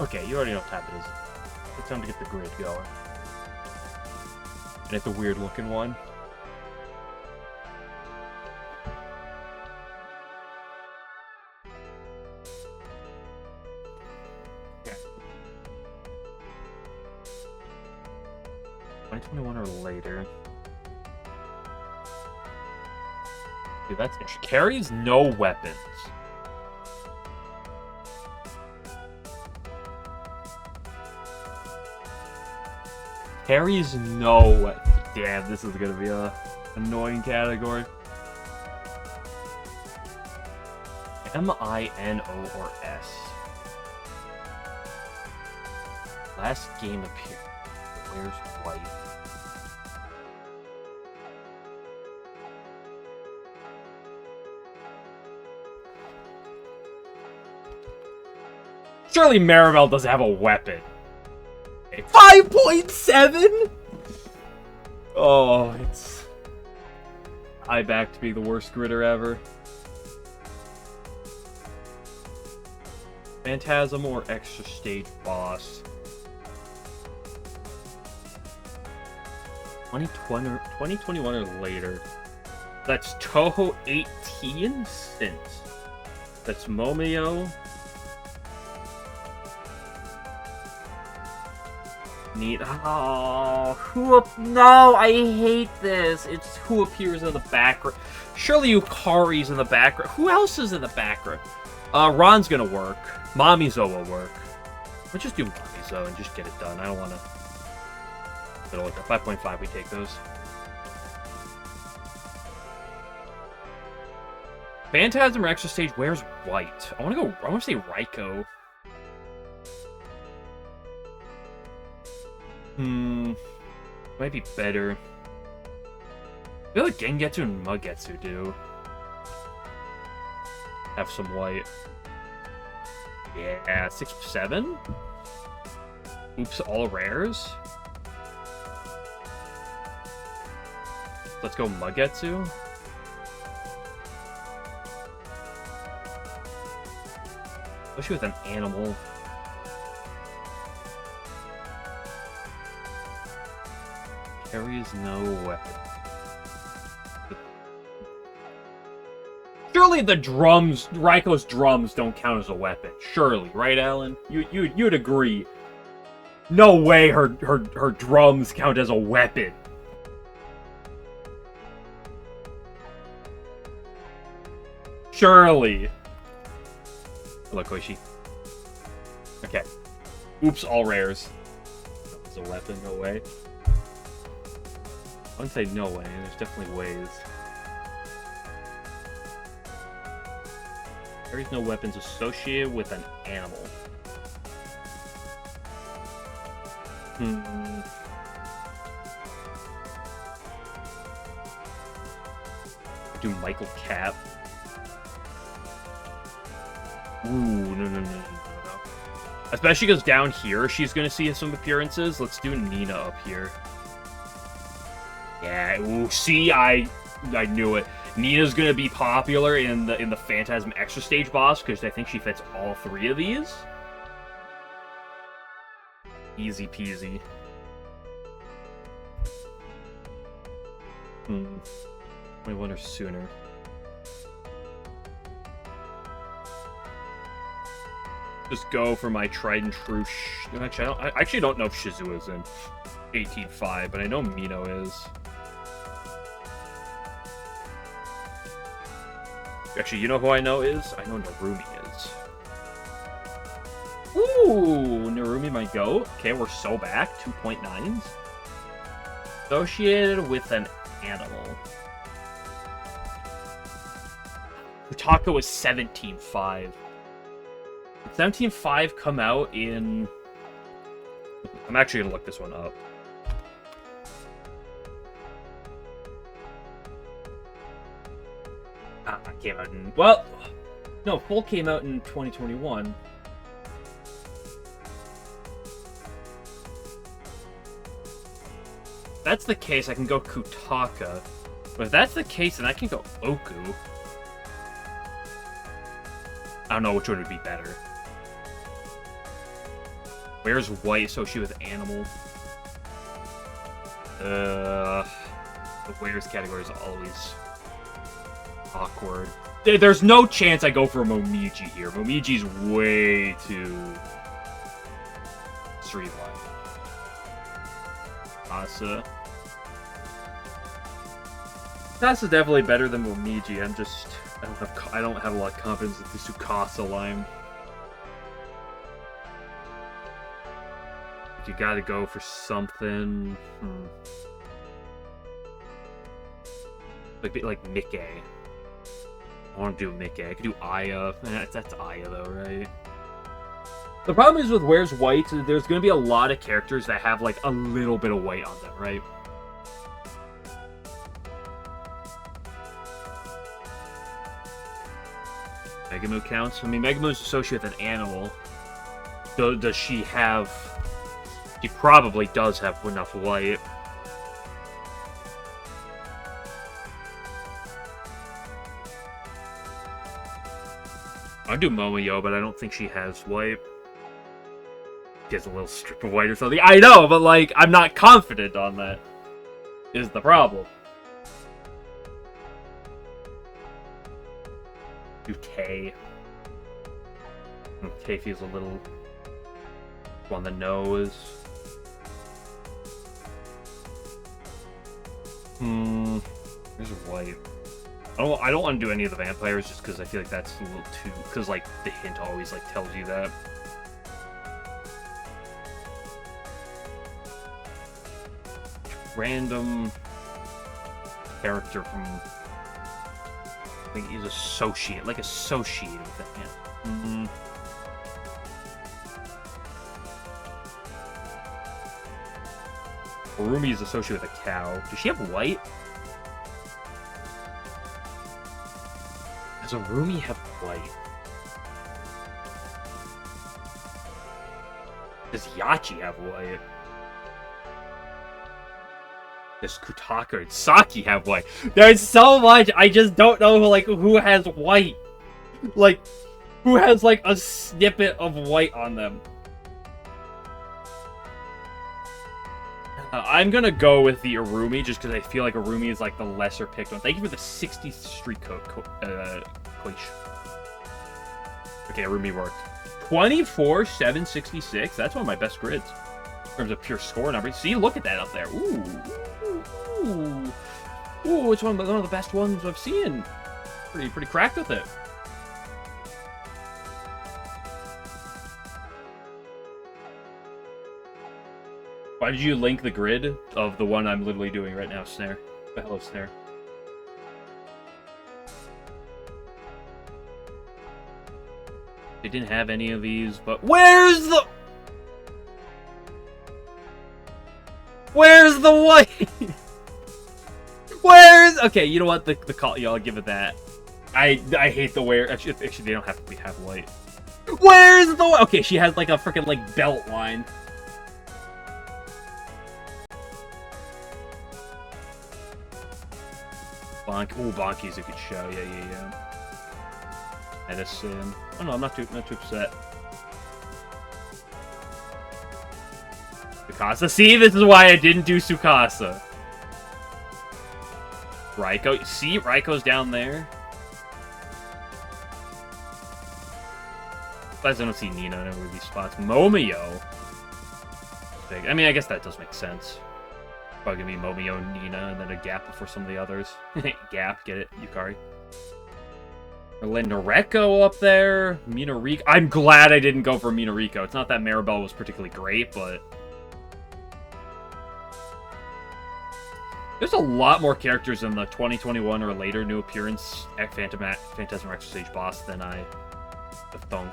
Okay, you already know what time it is. It's time to get the grid going. And it's a weird looking one. Okay. 2021 or later. Dude, that's interesting. Carries no weapons. Carries no... Damn, this is gonna be a annoying category. M-I-N-O or S. Last game appeared. Where's white? Surely Maribel doesn't have a weapon. 5.7? Oh, it's... I back to be the worst gritter ever. Phantasm or extra stage boss? 2021 or later. That's Touhou 18 since. That's Momio. Neat. Oh, no, I hate this. It's who appears in the background. Surely Yukari's in the background. Who else is in the background? Ron's gonna work. Mamizo will work. Let's just do Mamizo and just get it done. I don't want to. Middle like that. 5.5. We take those. Phantasm or extra stage. Where's white? I want to go. I want to say Raiko. Might be better. I feel like Gengetsu and Mugetsu do. Have some white. Yeah, 6-7? Oops, all rares? Let's go Mugetsu. Especially with an animal. Carries no weapon. Surely the drums, Raiko's drums, don't count as a weapon. Surely, right, Alan? You'd agree. No way her drums count as a weapon. Surely. Hello, Koishi. Okay. Oops, all rares. It's a weapon, no way. I wouldn't say no way, there's definitely ways. There is no weapons associated with an animal. Do Michael Cap. Ooh, no. Especially because down here she's gonna see some appearances. Let's do Nina up here. Yeah, ooh, see, I knew it. Nina's gonna be popular in the Phantasm extra stage boss because I think she fits all three of these. Easy peasy. 21 or sooner. Just go for my tried and true. Actually, I actually don't know if Shizua's in 18.5, but I know Mino is. Actually, you know who I know is? I know Narumi is. Ooh, Narumi, my goat. Okay, we're so back. 2.9s. Associated with an animal. Utaka was 17.5. Did 17.5 come out in... I'm actually going to look this one up. Came out in... Well, no, full came out in 2021. If that's the case, I can go Kutaka. But if that's the case, then I can go Oku. I don't know which one would be better. Where's white associated with animal? The where's category is always awkward. There's no chance I go for Momiji here. Momiji's way too streamlined. Asa. Asa's definitely better than Momiji. I don't have a lot of confidence with the Tsukasa line. You gotta go for something. Like Mickey. I want to do Mickey. I could do Aya. That's Aya though, right? The problem is with Where's White, there's going to be a lot of characters that have like a little bit of white on them, right? Megamoo counts. I mean, Megamoo's associated with an animal. Does she have... She probably does have enough white. I'd do Momoyo, but I don't think she has white. She has a little strip of white or something. I know, but like, I'm not confident on that. Is the problem. Do Tay. Tay feels a little on the nose. There's white. I don't want to do any of the vampires just because I feel like that's a little too... Because, like, the hint always, like, tells you that. Random character from... I think he's associated with that, yeah. Urumi is associated with a cow. Does she have white? Does Urumi have white? Does Yachi have white? Does Kutaka and Saki have white? There's so much, I just don't know, like, who has white. Like, who has, like, a snippet of white on them. I'm gonna go with the Urumi, just because I feel like Urumi is, like, the lesser picked one. Thank you for the 60th street code, Koish. Okay, Urumi worked. 24,766. That's one of my best grids. In terms of pure score numbers. See, look at that up there. Ooh. Ooh. Ooh, it's one of the best ones I've seen. Pretty cracked with it. Why did you link the grid of the one I'm literally doing right now, Snare? Hello, Snare. They didn't have any of these, but where's the white? Where's... Okay, you know what? The call... Yeah, I'll give it that. I hate the where... Actually, they don't have to have white. Where's the... Okay, she has, like, a freaking, like, belt line. Ooh, Bonky's a good show. Yeah. Edison. Oh, no, I'm not too upset. Tsukasa. See, this is why I didn't do Tsukasa. Raiko. See, Raiko's down there. Besides, I don't see Nina in any of these spots. Momio. Big. I mean, I guess that does make sense. Probably gonna be Momio, Nina, and then a gap before some of the others. Gap, get it? Yukari. Noreko up there. Minariko. I'm glad I didn't go for Minariko. It's not that Maribel was particularly great, but... There's a lot more characters in the 2021 or later new appearance at Phantasm Extra Stage boss than I thunk.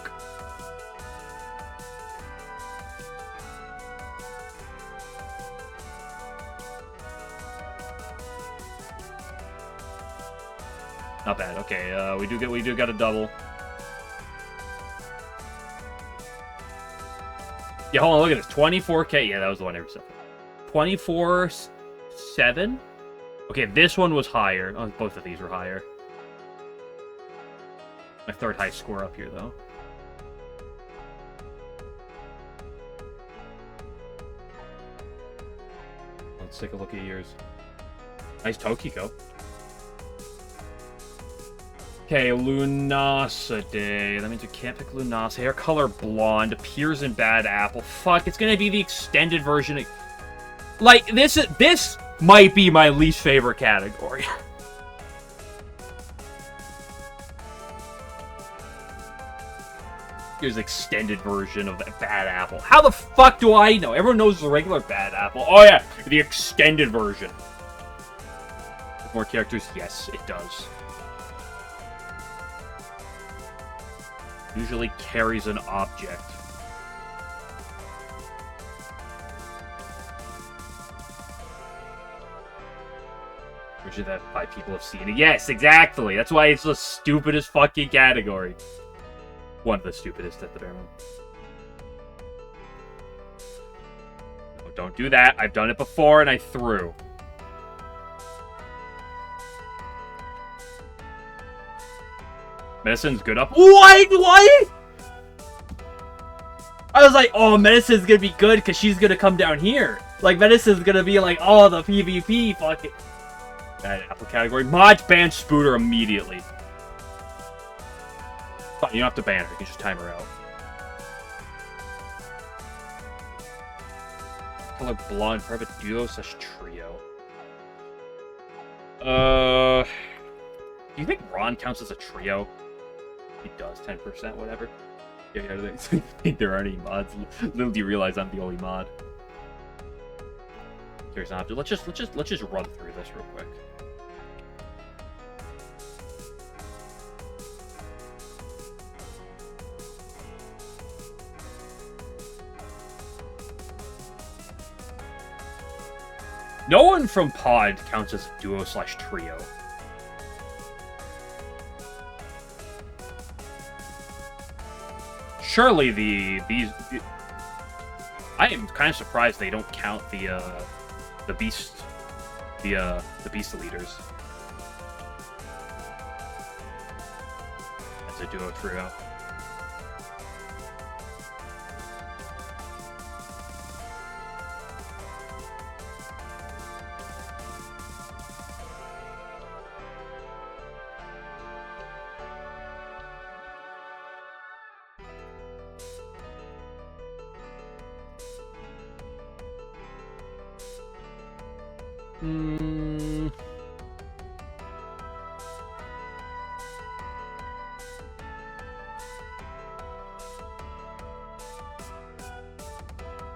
Not bad. Okay, we do got a double. Yeah, hold on, look at this. 24K. Yeah, that was the one I said. 24,700. Okay, this one was higher. Oh, both of these were higher. My third high score up here, though. Let's take a look at yours. Nice Tokiko. Okay, Lunasa Day. That means we can't pick Lunasa. Hair color blonde. Appears in Bad Apple. Fuck, it's gonna be the extended version. Like, this might be my least favorite category. Here's the extended version of Bad Apple. How the fuck do I know? Everyone knows the regular Bad Apple. Oh yeah, the extended version. More characters? Yes, it does. Usually carries an object. Version that 5 people have seen it. Yes, exactly. That's why it's the stupidest fucking category. One of the stupidest at the bare minimum. No, don't do that. I've done it before and I threw. Medicine's good up. What? I was like, oh, Medicine's gonna be good because she's gonna come down here. Like, Medicine's gonna be like, oh, the PvP fucking... Bad Apple category. Mods ban Spooter immediately. Fine, you don't have to ban her. You can just time her out. Color blonde, private duo / trio. Do you think Ron counts as a trio? He does, 10%, whatever. Yeah, I think there aren't any mods. Little do you realize I'm the only mod. Here's an object. Let's just run through this real quick. No one from Pod counts as duo / trio. Surely these I am kind of surprised they don't count the beast leaders as a duo trio.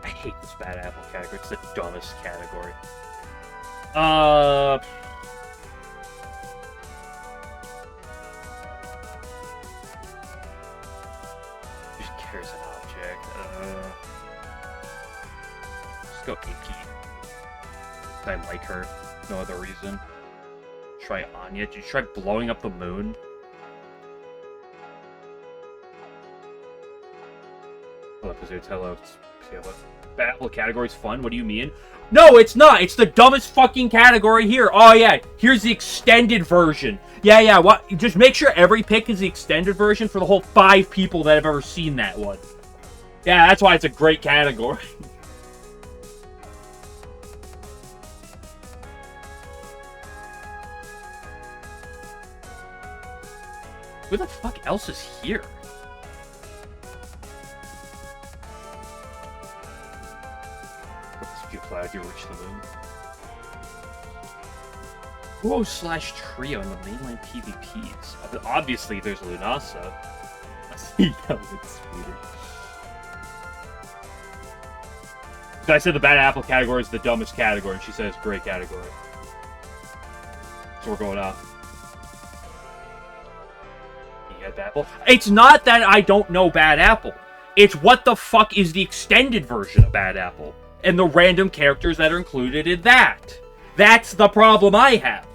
I hate this Bad Apple category. It's the dumbest category. Just carries an object. Let's go Inky. I like her. No other reason. Try Anya. Did you try blowing up the moon? Hello, Pizzuts. Hello. Bad Apple category's fun? What do you mean? No, it's not! It's the dumbest fucking category here! Oh, yeah. Here's the extended version. Yeah. What? Just make sure every pick is the extended version for the whole 5 people that have ever seen that one. Yeah, that's why it's a great category. Who the fuck else is here? If you cloud, you reach the moon. Duo / trio in the mainline PvPs. Obviously, there's Lunasa. It's weird. So I said the Bad Apple category is the dumbest category, and she said it's a great category. So we're going up. Apple. It's not that I don't know Bad Apple. It's what the fuck is the extended version of Bad Apple and the random characters that are included in that. That's the problem I have.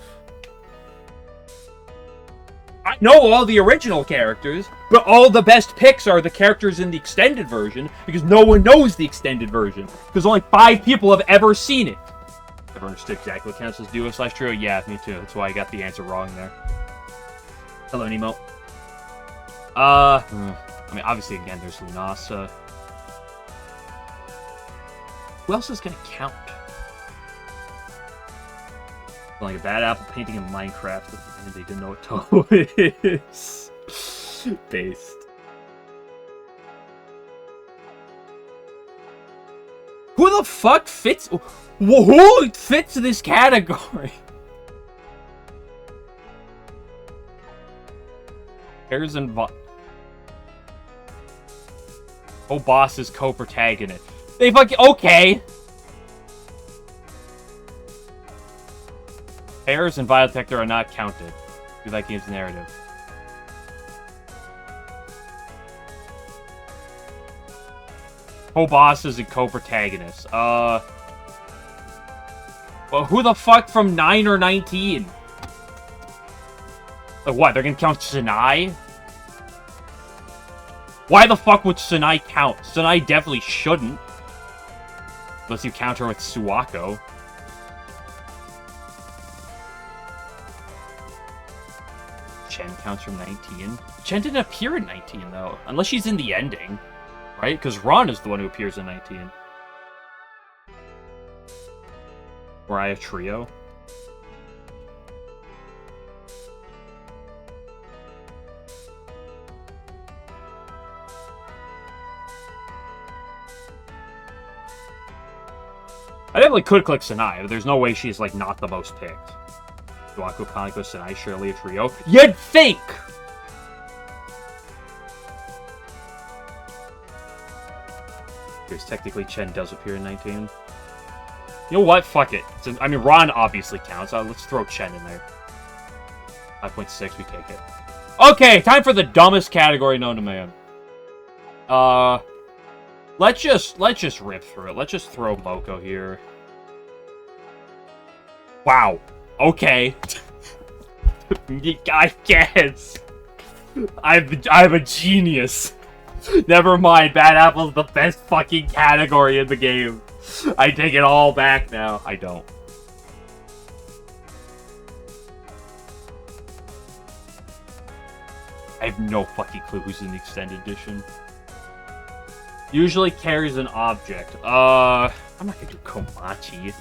I know all the original characters, but all the best picks are the characters in the extended version because no one knows the extended version because only 5 people have ever seen it. Ever understood exactly what counts as duo / trio? Yeah, me too. That's why I got the answer wrong there. Hello, Nemo. I mean, obviously, again, there's Lunasa. Who else is gonna count? Like a bad apple painting in Minecraft. And they didn't know what Touhou is. Based. Who the fuck fits? Who fits this category? Pairs and boss is co-protagonist. They fucking okay. Pairs and Biotector are not counted through that game's narrative. Co-bosses and co-protagonists. Well, who the fuck from 9 or 19? Like what, they're gonna count Sanai? Why the fuck would Sanai count? Sanai definitely shouldn't. Unless you count her with Suwako. Chen counts from 19. Chen didn't appear in 19, though. Unless she's in the ending. Right? Because Ron is the one who appears in 19. Mariah Trio. I definitely could click Sanai, but there's no way she's, like, not the most picked. Suwako, Kaneko, Sanai, Shirley, a trio. You'd think! Because technically Chen does appear in 19. You know what? Fuck it. I mean, Ron obviously counts. Let's throw Chen in there. 5.6, we take it. Okay, time for the dumbest category known to man. Let's just rip through it. Let's just throw Moko here. Wow. Okay. I guess. I'm a genius. Never mind. Bad Apple's the best fucking category in the game. I take it all back now. I don't. I have no fucking clue who's in the extended edition. Usually carries an object. I'm not gonna do Komachi.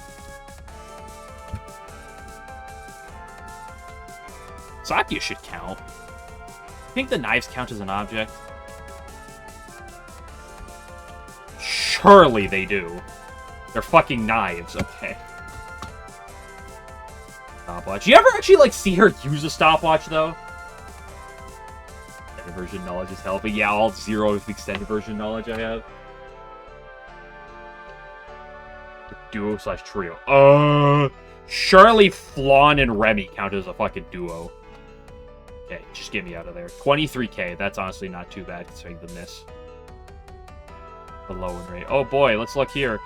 Satya should count. I think the knives count as an object. Surely they do. They're fucking knives, okay. Stopwatch. You ever actually, like, see her use a stopwatch, though? Extended version knowledge is hell, but yeah, all 0 is the extended version knowledge I have. Duo slash trio. Surely Flan and Remy count as a fucking duo. Okay, just get me out of there. 23k, that's honestly not too bad considering the miss. The low win rate. Oh boy, let's look here.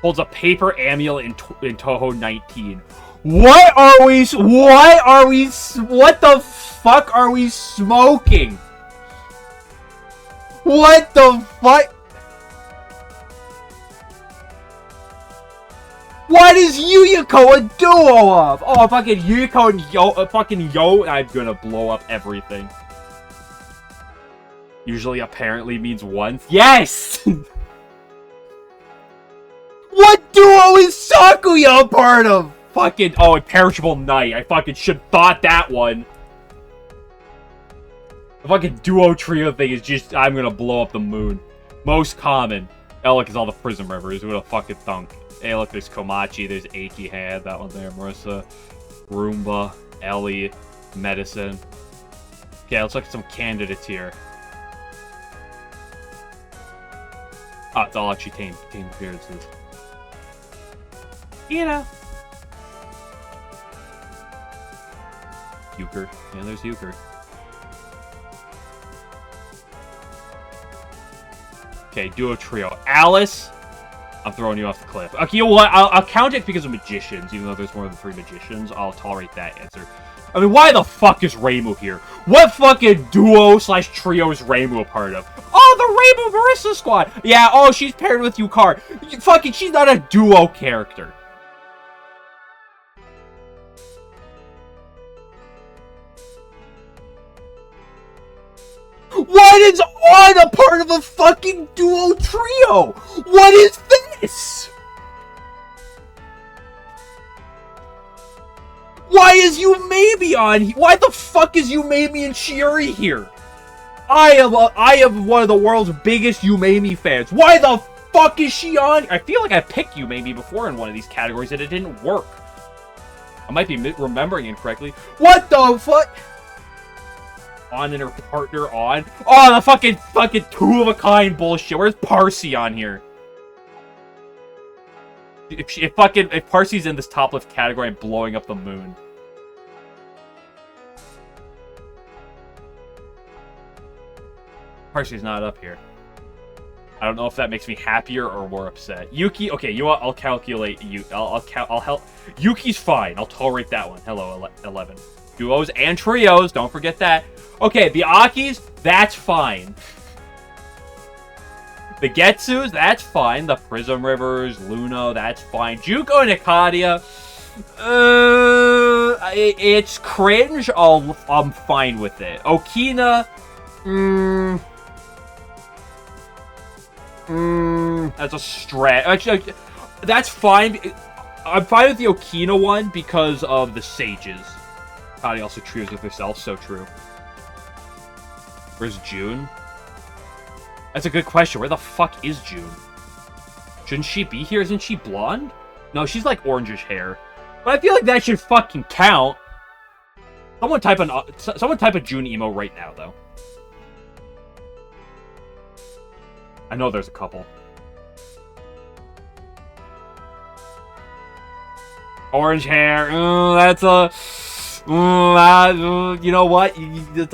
Holds a paper amulet in Touhou 19. What the fuck are we smoking? What the fuck? What is Yuyuko a duo of? Oh, fucking Yuyuko and Yo, I'm gonna blow up everything. Usually apparently means once. Yes! What duo is Sakuya a part of? Fucking, oh, Imperishable Knight. I fucking should thought that one. The fucking duo trio thing is just, I'm gonna blow up the moon. Most common. Oh, look, it's all the Prism Rivers. Who would have fucking thunk? Hey, look, there's Komachi, there's Aiki, had that one there, Marissa, Roomba, Ellie, Medicine. Okay, let's look at some candidates here. Oh, it's all actually team appearances. You know. Euchre. Yeah, there's Euchre. Okay, duo trio. Alice, I'm throwing you off the cliff. Okay, you know what? I'll count it because of magicians, even though there's more than 3 magicians. I'll tolerate that answer. I mean, why the fuck is Reimu here? What fucking duo slash trio is Reimu a part of? Oh, the Reimu Marissa squad! Yeah, oh, she's paired with Yukar. Fucking, she's not a duo character. What is on a part of a fucking duo trio? What is this? Why is Yumemi on here? Why the fuck is Yumemi and Shiori here? I am one of the world's biggest Yumemi fans. Why the fuck is she on? I feel like I picked Yumemi before in one of these categories and it didn't work. I might be remembering incorrectly. What the fuck? On and her partner on. Oh, the fucking two of a kind bullshit. Where's Parsi on here? If Parsi's in this top left category, I'm blowing up the moon. Parsi's not up here. I don't know if that makes me happier or more upset. Yuki, okay, you know what? I'll calculate you. I'll help. Yuki's fine. I'll tolerate that one. Hello, 11. Duos and trios. Don't forget that. Okay, the Akis, that's fine. The Getsus, that's fine. The Prism Rivers, Luna, that's fine. Juko and Ikadia, it's cringe. I'm fine with it. Okina, that's a stretch. Actually, that's fine. I'm fine with the Okina one because of the Sages. Ikadia also trios with herself, so true. Where's June? That's a good question. Where the fuck is June? Shouldn't she be here? Isn't she blonde? No, she's like orangish hair. But I feel like that should fucking count. Someone type a June emo right now, though. I know there's a couple. Orange hair. That's a... you know what?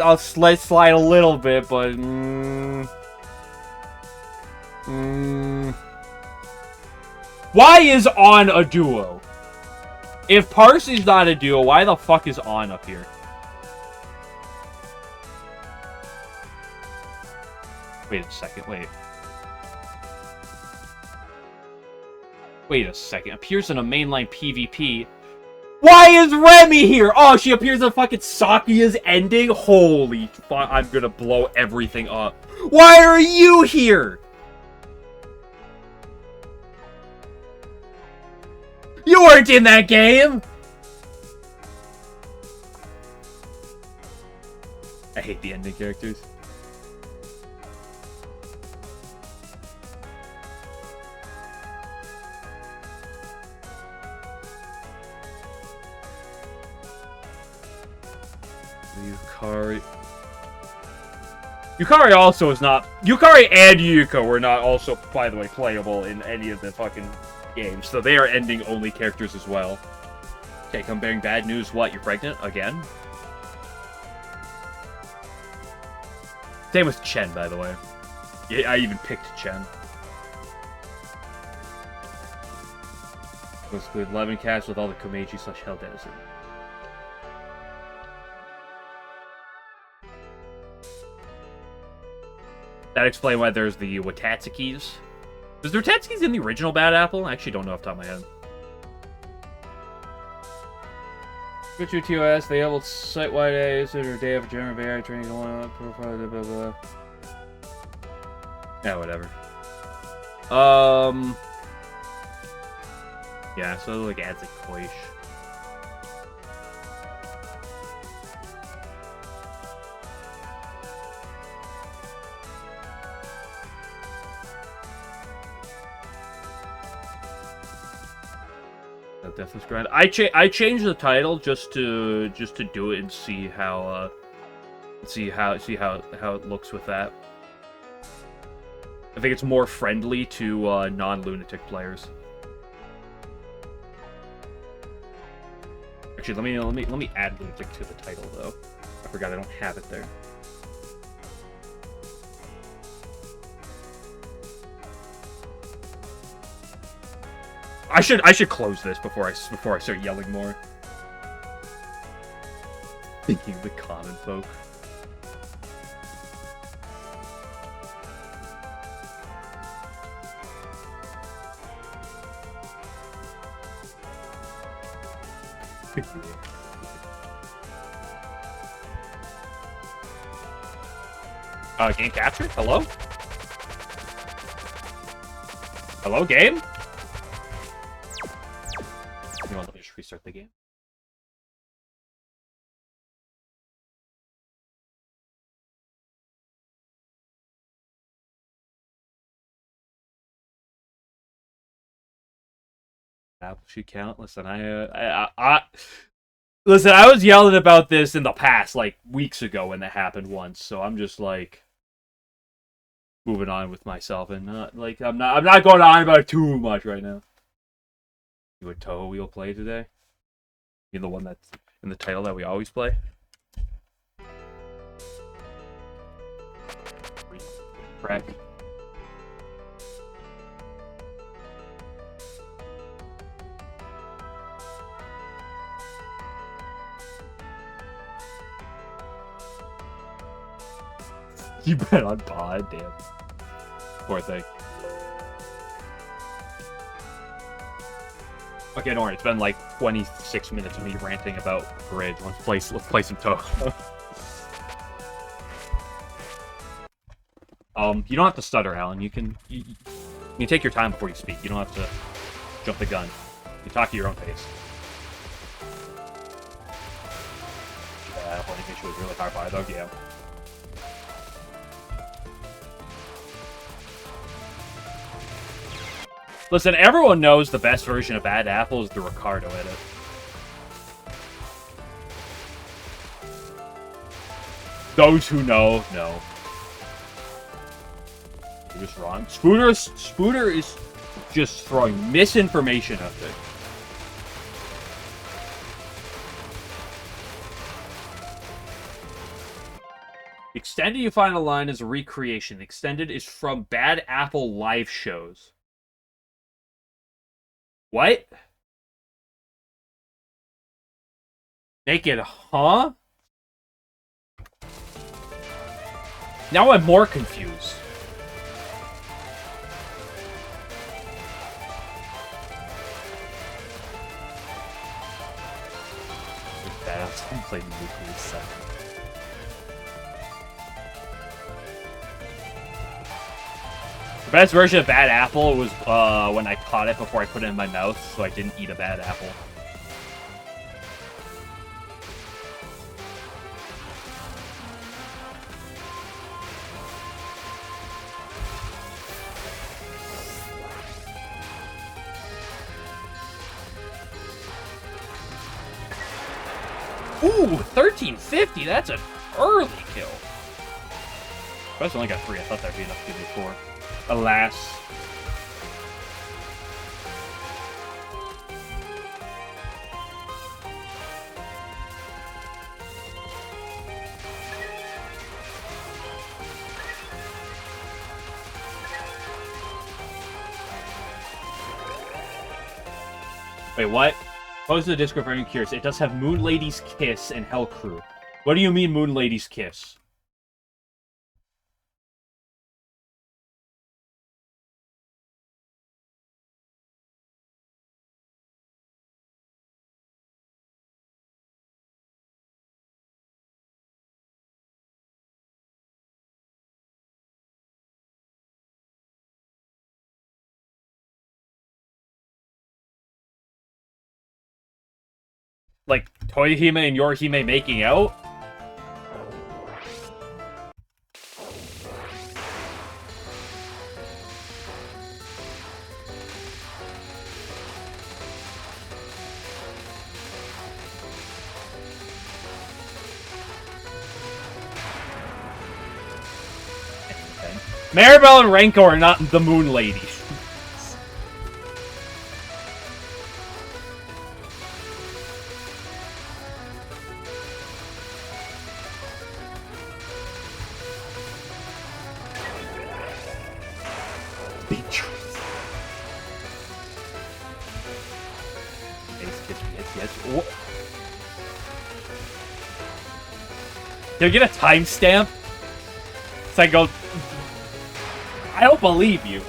I'll slide a little bit, but... Why is On a duo? If Parsi's not a duo, why the fuck is On up here? Wait a second, wait. Wait a second. Appears in a mainline PvP. Why is Remy here? Oh, she appears in fucking Sakuya's ending? Holy fuck, I'm gonna blow everything up. Why are you here? You weren't in that game! I hate the ending characters. Yukari also is not... Yukari and Yuko were not also, by the way, playable in any of the fucking games. So they are ending-only characters as well. Okay, come bearing bad news. What, you're pregnant? Again? Same with Chen, by the way. Yeah, I even picked Chen. Let's include 11 cats with all the Komeiji / Hell Denizen. That explains why there's the Watatsukis. Is there Watatsukis in the original Bad Apple? I actually don't know off the top of my head. Switch your TOS, they able site-wide A's or day of German Bear training going on, profile, blah, blah, blah. Yeah, whatever. Yeah, so it like adds a Koish. Deathless Grind. I changed the title just to do it and see how it looks with that. I think it's more friendly to non-lunatic players. Actually, let me add lunatic to the title though. I forgot I don't have it there. I should close this before I start yelling more. Thinking of the common folk. Game captured? Hello? Hello, game? You know, let me just restart the game. Apple should count. Listen, listen. I was yelling about this in the past, like weeks ago when that happened once. So I'm just like moving on with myself, and I'm not going on about it too much right now. You would Touhou we'll play today? You the one that's in the title that we always play? Correct. You bet on Pod, damn. Poor thing. Okay, don't worry. It's been like 26 minutes of me ranting about grids. Let's play some Touhou. You don't have to stutter, Alan. You can take your time before you speak. You don't have to jump the gun. You talk at your own pace. Yeah, holding issue was really hard by though. Yeah. Listen, everyone knows the best version of Bad Apple is the Ricardo edit. Those who know, know. You're just wrong. Spooter is just throwing misinformation out there. Extended, you find a line is a recreation. Extended is from Bad Apple live shows. What? Naked, huh? Now I'm more confused. I'm playing nuclear set. The best version of Bad Apple was when I caught it before I put it in my mouth, so I didn't eat a bad apple. Ooh, 1350. That's an early kill. I only got 3. I thought that'd be enough to give me 4. Alas. Wait, what? Pose the disc, very curious. It does have Moon Lady's Kiss and Hell Crew. What do you mean, Moon Lady's Kiss? Like, Toyohime and Yorihime making out? Maribel and Renko are not the Moon Lady. Can I get a timestamp? So I go... I don't believe you.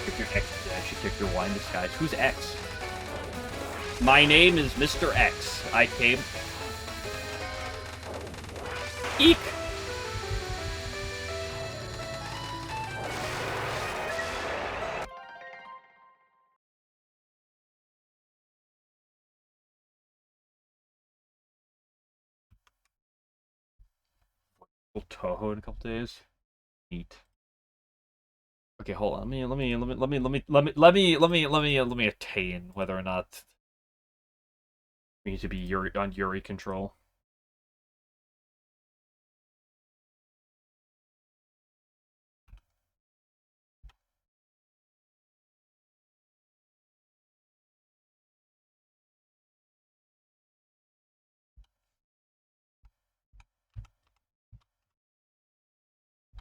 Kick your X. I should kick your wine disguise. Who's X? My name is Mr. X. I came... Eek! Touhou in a couple days. Neat. Okay, hold on. Let me attain whether or not we need to be on Yuri control.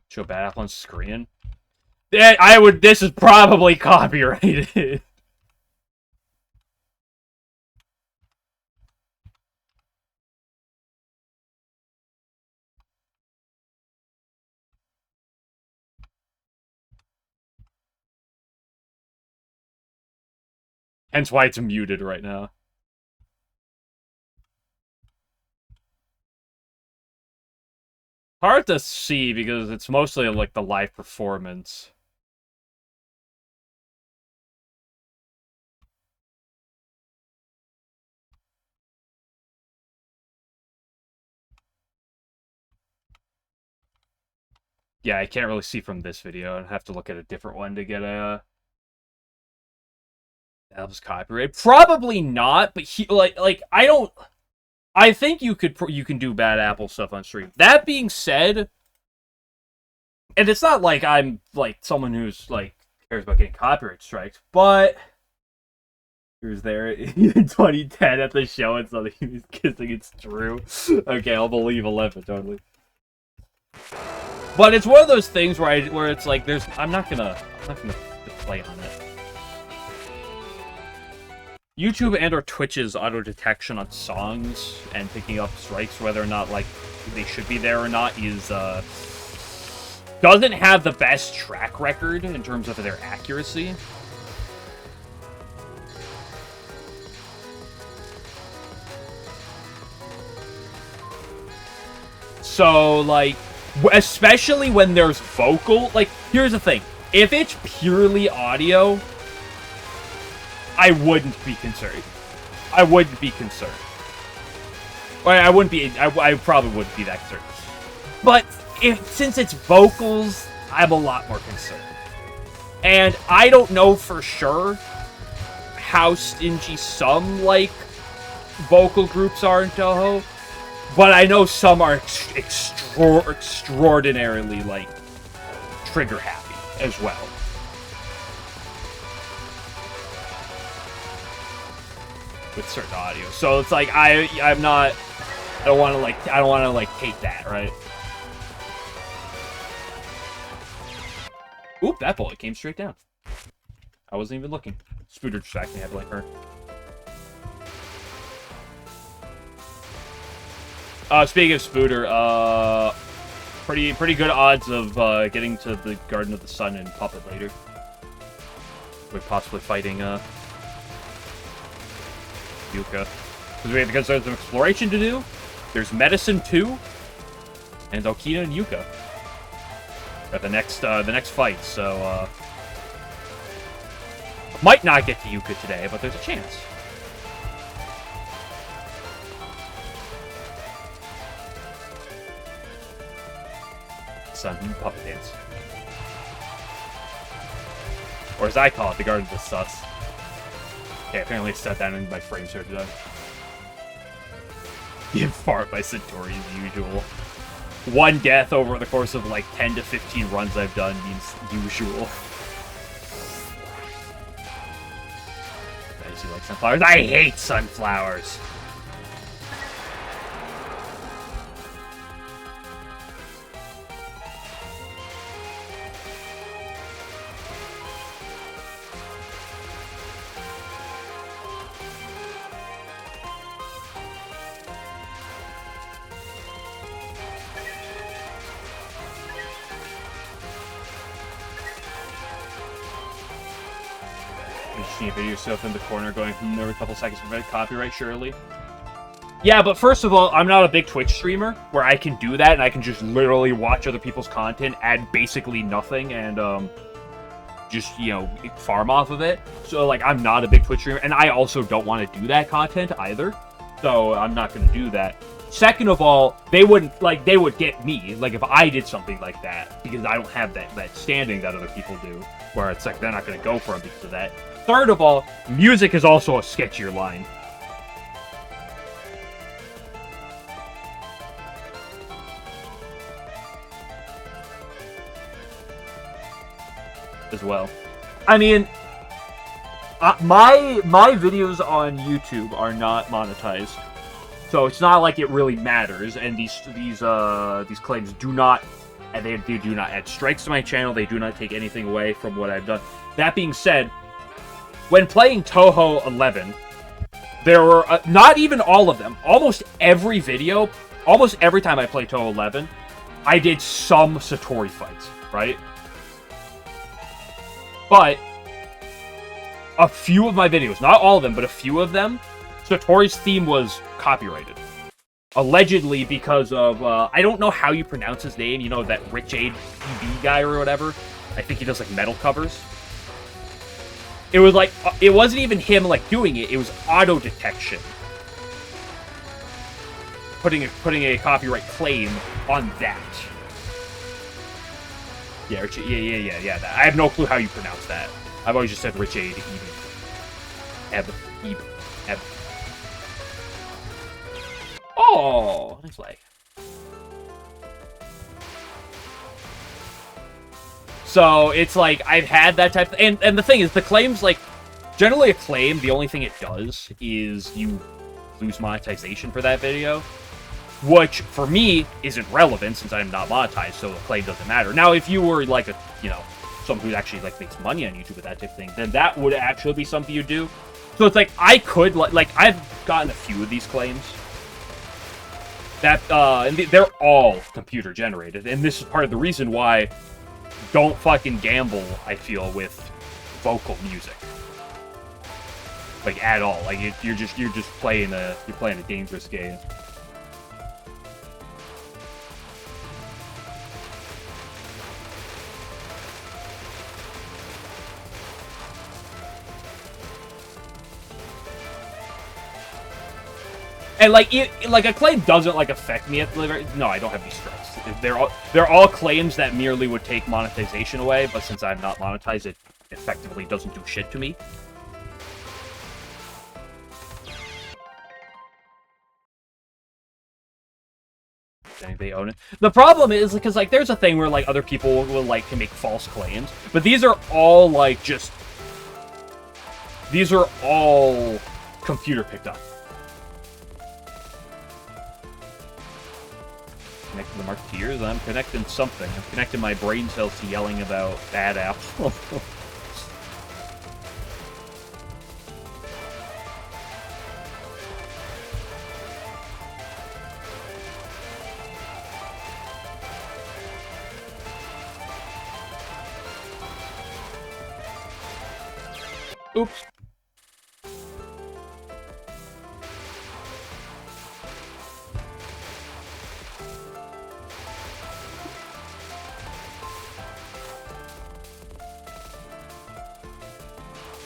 Show bad apple on screen. I would. This is probably copyrighted. Hence why it's muted right now. Hard to see because it's mostly like the live performance. Yeah, I can't really see from this video. I'd have to look at a different one to get a... That was copyright. Probably not, but I don't... I think you can do bad Apple stuff on stream. That being said, and it's not like I'm like someone who's like cares about getting copyright strikes, but he was there in 2010 at the show and so he was kissing. It's true. Okay, I'll believe 11 totally. But it's one of those things where it's like I'm not gonna play on it. YouTube and or Twitch's auto detection on songs and picking up strikes, whether or not like they should be there or not, is doesn't have the best track record in terms of their accuracy. So like, especially when there's vocal, like here's the thing: if it's purely audio, I wouldn't be concerned. I wouldn't be concerned. Or I wouldn't be. I probably wouldn't be that concerned. But since it's vocals, I'm a lot more concerned. And I don't know for sure how stingy some like vocal groups are in Touhou, but I know some are extraordinarily like trigger happy as well. With certain audio, so it's like I don't want to like take that, right? Oop, that bullet came straight down. I wasn't even looking. Spooter distracted me, I had to like her. Speaking of Spooter, pretty good odds of getting to the Garden of the Sun and Puppet later. We're possibly fighting Yuka. Because there's an exploration to do, there's medicine too, and Okina and Yuka at the next fight. So might not get to Yuka today, but there's a chance. Sun puppet dance, or as I call it, the Garden of the Sus. Okay, apparently I set that in my frames are done. Get fart by Centauri as usual. One death over the course of like 10 to 15 runs I've done means usual. Nice, you like sunflowers? I hate sunflowers! You video yourself in the corner going every couple seconds for copyright, surely. Yeah, but first of all, I'm not a big Twitch streamer where I can do that and I can just literally watch other people's content, add basically nothing, and just, you know, farm off of it. So, like, I'm not a big Twitch streamer, and I also don't want to do that content either. So, I'm not going to do that. Second of all, they would get me, like, if I did something like that, because I don't have that standing that other people do, where it's like, they're not going to go for them because of that. Third of all, music is also a sketchier line. As well. I mean, my videos on YouTube are not monetized, so it's not like it really matters. And these claims do not, and they do not add strikes to my channel. They do not take anything away from what I've done. That being said, when playing Touhou 11, there were not even all of them. Almost every video, almost every time I play Touhou 11, I did some Satori fights, right? But a few of my videos, not all of them, but a few of them, Satori's theme was copyrighted. Allegedly because of, I don't know how you pronounce his name, you know, that Rich Aid PB guy or whatever. I think he does, like, metal covers. It was like, it wasn't even him, like, doing it, it was auto-detection. Putting a copyright claim on that. Yeah, that. I have no clue how you pronounce that. I've always just said Rich Aid, Eb. Oh, nice leg. So, it's like, I've had that type of... And the thing is, the claims, like... Generally, a claim, the only thing it does is you lose monetization for that video. Which, for me, isn't relevant, since I'm not monetized, so the claim doesn't matter. Now, if you were, like, a, you know, someone who actually, like, makes money on YouTube with that type of thing, then that would actually be something you do. So it's like, I could, like, I've gotten a few of these claims. That, and they're all computer-generated, and this is part of the reason why don't fucking gamble, I feel, with vocal music. Like, at all. Like, you're just playing a dangerous game. And like a claim doesn't like affect me at the no, I don't have these strikes. They're all claims that merely would take monetization away, but since I'm not monetized, it effectively doesn't do shit to me. They own it. The problem is because like there's a thing where like other people will like can make false claims, but these are all like just these are all computer picked up. Connecting the marketeers, I'm connecting something. I'm connecting my brain cells to yelling about bad apple. Oops.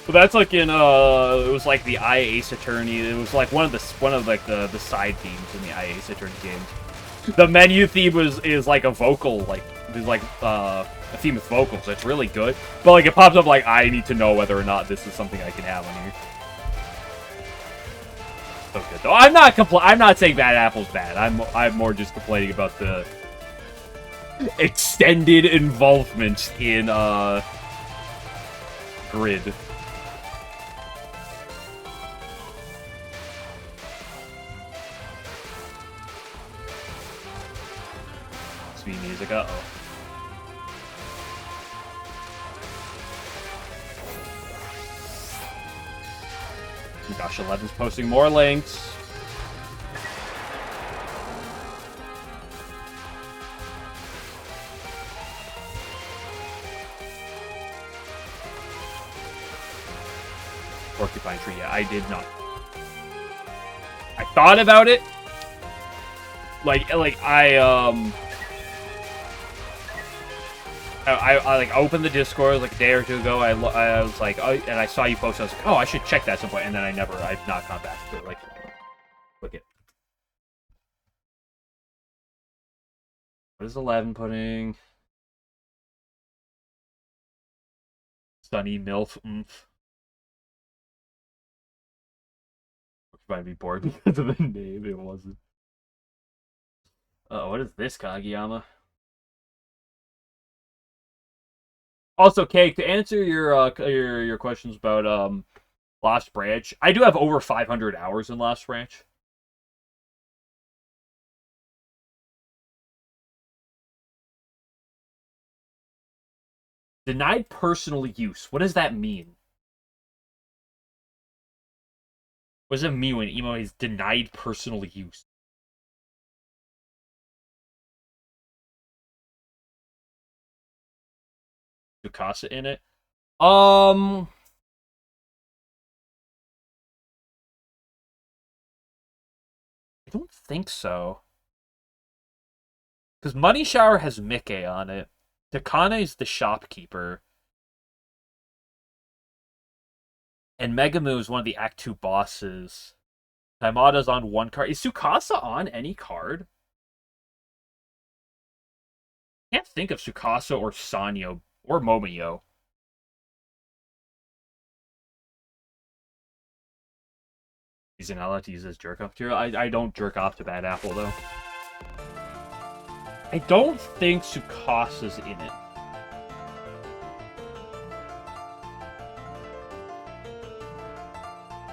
So that's like in it was like the I Ace Attorney. It was like one of the side themes in the I Ace Attorney games. The menu theme is like a vocal, like there's like a theme with vocals. So it's really good. But like it pops up like I need to know whether or not this is something I can have on here. So good though. I'm not saying Bad Apple's bad. I'm more just complaining about the extended involvement in Grid. Sweet music, uh-oh. Gosh, 11's posting more links. Porcupine Tree, yeah, I did not. I thought about it. I like opened the Discord like a day or two ago. I was like, oh, and I saw you post. I was like, oh, I should check that at some point. And then I've not gone back to it. Like, look it. What is 11 putting? Sunny MILF. Might be bored because of the name. It wasn't. What is this, Kageyama? Also, Cake, to answer your questions about Lost Branch, I do have over 500 hours in Lost Branch. Denied personal use. What does that mean? What does it mean when emo is denied personal use? Tsukasa in it? I don't think so. Because Money Shower has Mickey on it. Takane is the shopkeeper. And Megamu is one of the Act 2 bosses. Taimada's on one card. Is Tsukasa on any card? I can't think of Tsukasa or Sannyo or Momio. He's not allowed to use his jerk off material. I don't jerk off to Bad Apple though. I don't think Tsukasa's in it.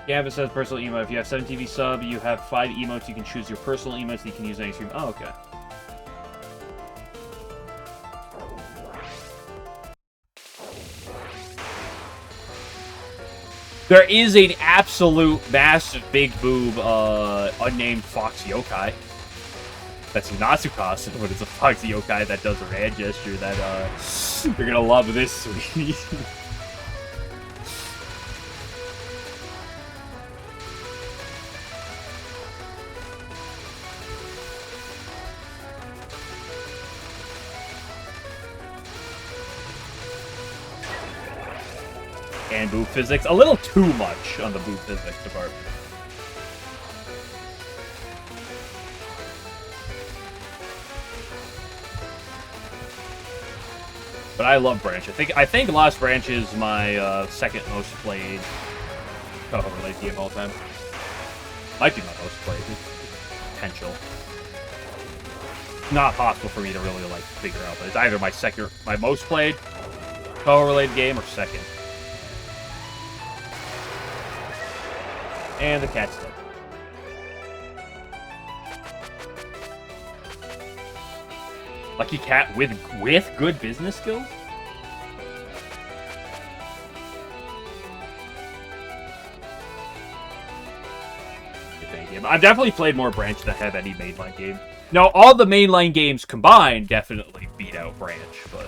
Gavin says personal emote. If you have 7 TV sub, you have 5 emotes. You can choose your personal emotes that you can use any stream. Oh, okay. There is an absolute massive big boob unnamed fox yokai. That's not Tsukasa, but it's a fox yokai that does a hand gesture that you're gonna love this, sweetie. And boob physics. A little too much on the boob physics department. But I love Branch. I think Lost Branch is my second most played Touhou related game of all time. Might be my most played. Potential. Not possible for me to really like figure out, but it's either my most played Touhou related game or second. And the cat's dead. Lucky cat with good business skills? I've definitely played more Branch than I have any mainline game. Now, all the mainline games combined definitely beat out Branch, but...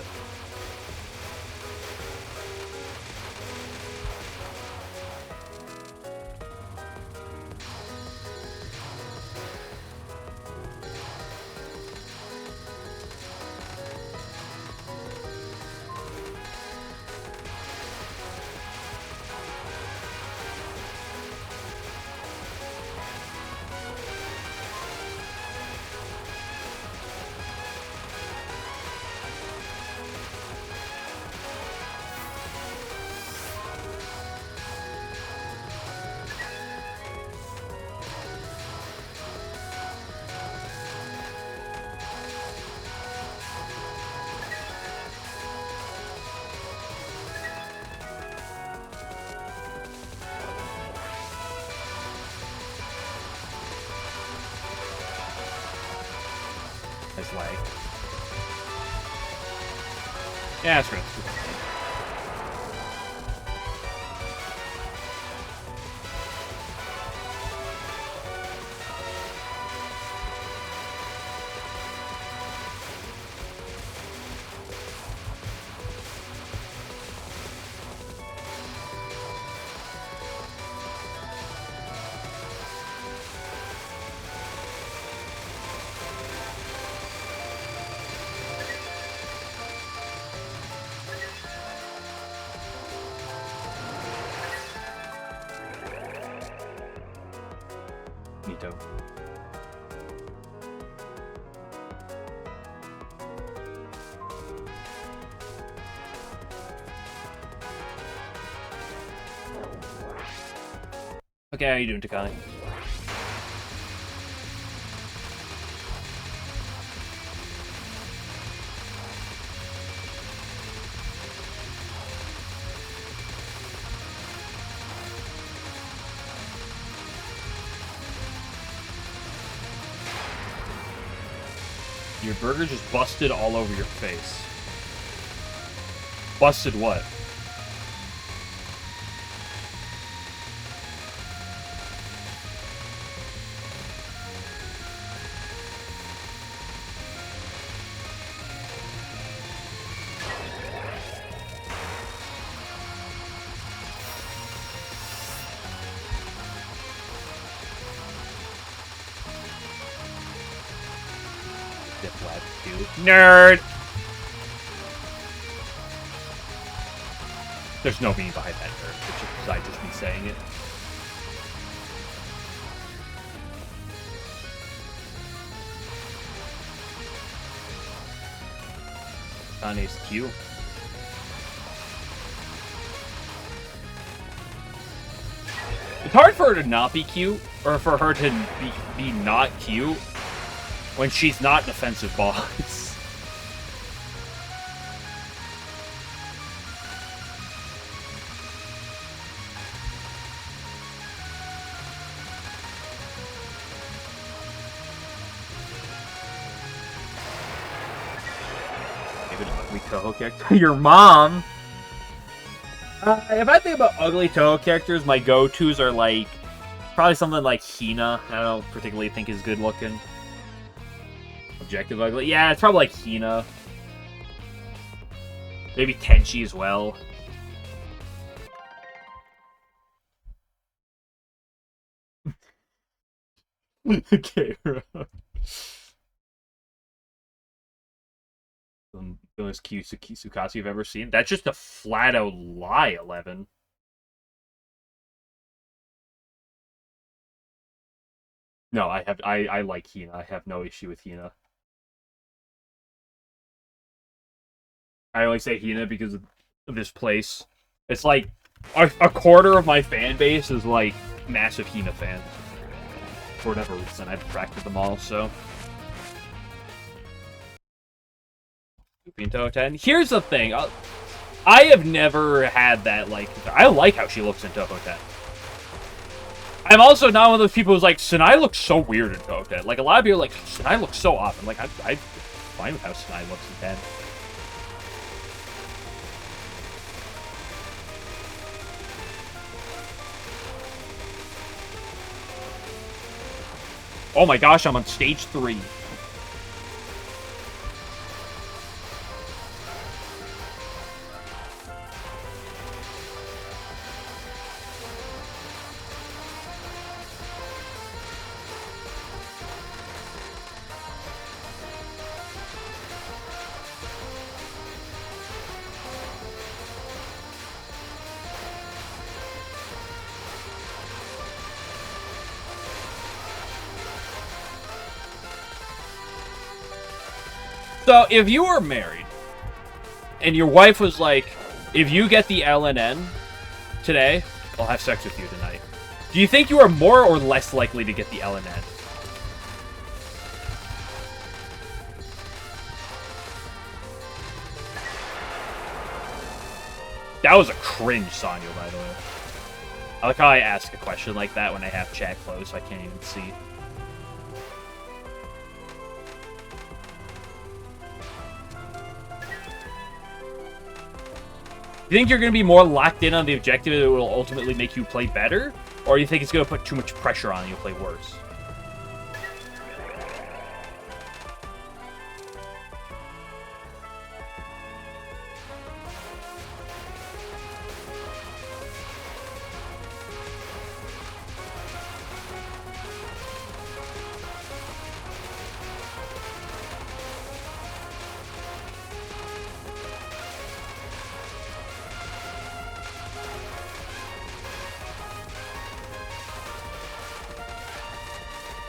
Nice lag. Yeah, that's right. Nito. Okay, how you doing, Takane? Your burger just busted all over your face. Busted what? Nerd! There's no meaning behind that nerd. It's just, I just be saying it. Kane's cute. It's hard for her to not be cute, or for her to be not cute, when she's not an offensive boss. Touhou character. Your mom. If I think about ugly Touhou characters, my go-tos are like probably something like Hina. I don't particularly think is good looking. Objective ugly. Yeah, it's probably like Hina. Maybe Tenchi as well. Okay. The most cute Tsukasa you've ever seen? That's just a flat-out lie, 11. No, I like Hina. I have no issue with Hina. I only say Hina because of this place. It's like a quarter of my fan base is like massive Hina fans. For whatever reason, I've attracted them all, so. Touhou 10. Here's the thing. I have never had that, like... I like how she looks in Touhou 10. I'm also not one of those people who's like, Sanai looks so weird in Touhou 10. Like, a lot of people are like, Sanai looks so off. I'm like, I'm fine with how Sanai looks in 10. Oh my gosh, I'm on stage 3. So, if you were married, and your wife was like, if you get the LNN today, I'll have sex with you tonight. Do you think you are more or less likely to get the LNN? That was a cringe Sannyo, by the way. I like how I ask a question like that when I have chat closed, so I can't even see. You think you're going to be more locked in on the objective that will ultimately make you play better? Or you think it's going to put too much pressure on you to play worse?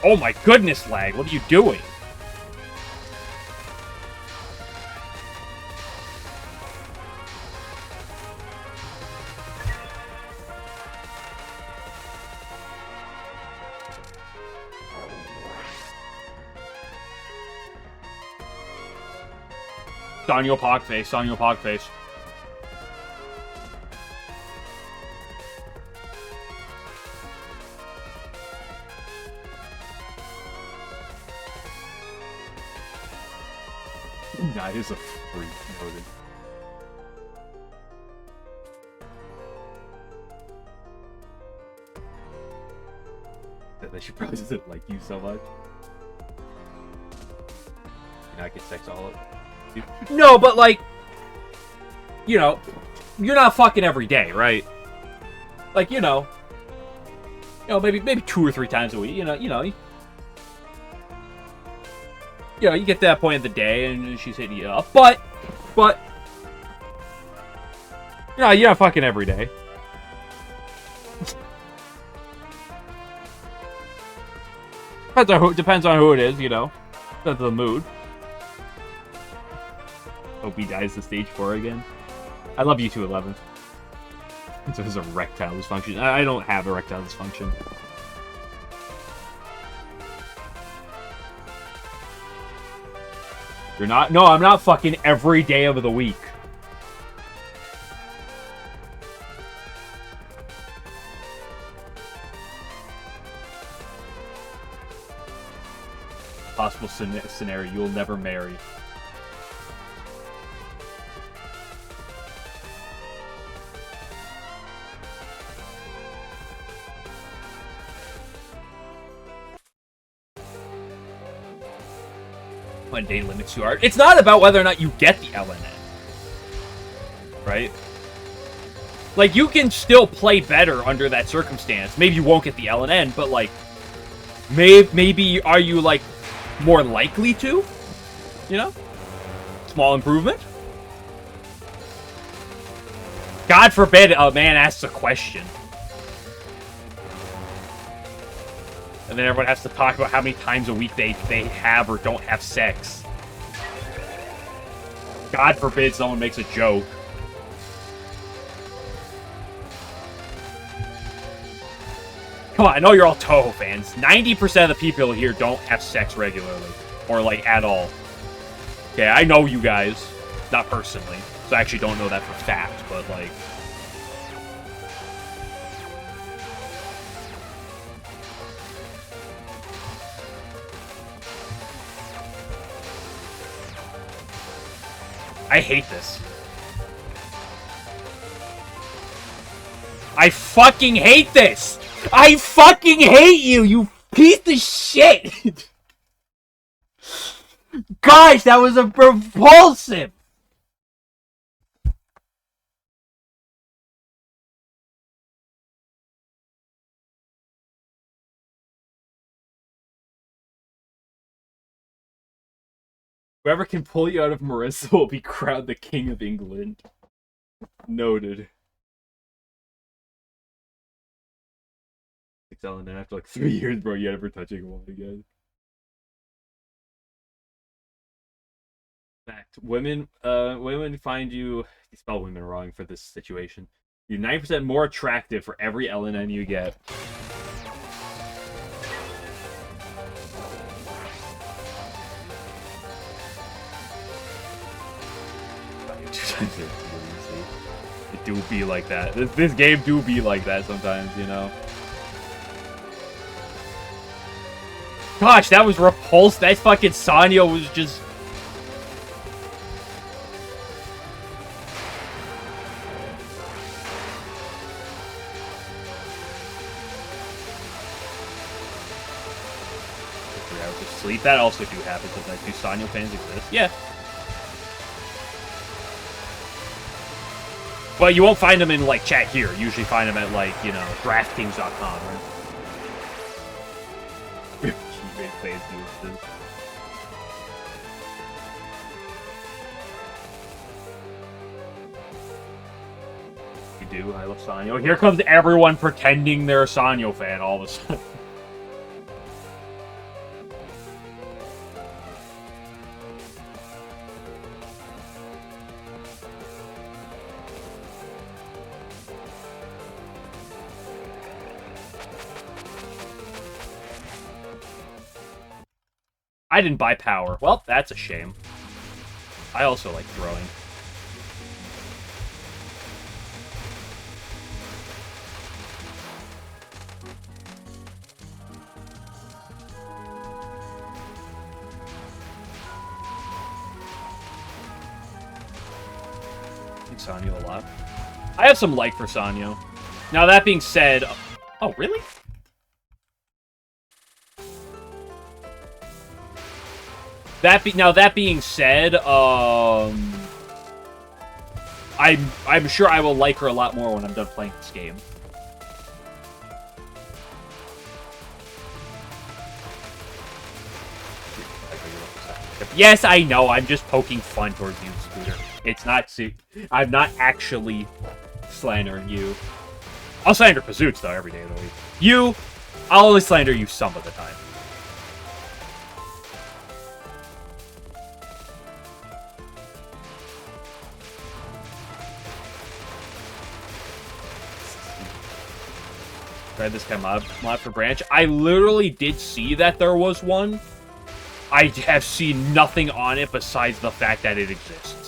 Oh my goodness, lag. What are you doing? Sannyo Pogface, Sannyo Pogface. That is a freak, noted. That she probably doesn't like you so much. You not get sexaholic? No, but like, you know, you're not fucking every day, right? Like, you know, maybe 2 or 3 times a week. You get to that point of the day and she's hitting you up, but, you're not fucking every day. Depends on who it is, Depends on the mood. Hope he dies to stage 4 again. I love you 211. So there's erectile dysfunction. I don't have erectile dysfunction. You're not? No, I'm not fucking every day of the week. Possible scenario, you'll never marry. When day limits you are. It's not about whether or not you get the LNN. Right? Like, you can still play better under that circumstance. Maybe you won't get the LNN, but, like, maybe are you, like, more likely to? Small improvement? God forbid a man asks a question. And then everyone has to talk about how many times a week they have or don't have sex. God forbid someone makes a joke. Come on, I know you're all Touhou fans. 90% of the people here don't have sex regularly. Or, like, at all. Okay, I know you guys. Not personally. So I actually don't know that for fact, but, like... I hate this. I fucking hate this! I fucking hate you, you piece of shit! Gosh, that was a repulsive! Whoever can pull you out of Marissa will be crowned the King of England. Noted. LNN after like 3 years, bro, you never touching a woman again. Fact. Women find you spell women wrong for this situation. You're 90% more attractive for every LNN you get. It do be like that. This game do be like that sometimes, Gosh, that was repulsive. That fucking Sannyo was just... Sleep. That also do happen sometimes. Do Sannyo fans exist? Yeah. Well, you won't find them in, like, chat here. You usually find them at, like, DraftKings.com, right? You do? I love Sannyo. Here comes everyone pretending they're a Sannyo fan all of a sudden. I didn't buy power. Well, that's a shame. I also like throwing. I think Sannyo a lot. I have some like for Sannyo. Now, that being said... Oh, really? Now, that being said, I'm sure I will like her a lot more when I'm done playing this game. Yes, I know. I'm just poking fun towards you, Scooter. It's not... I'm not actually slandering you. I'll slander Pazoots, though, every day of the week. You, I'll only slander you some of the time. Tried this kind of mod for branch. I literally did see that there was one. I have seen nothing on it besides the fact that it exists.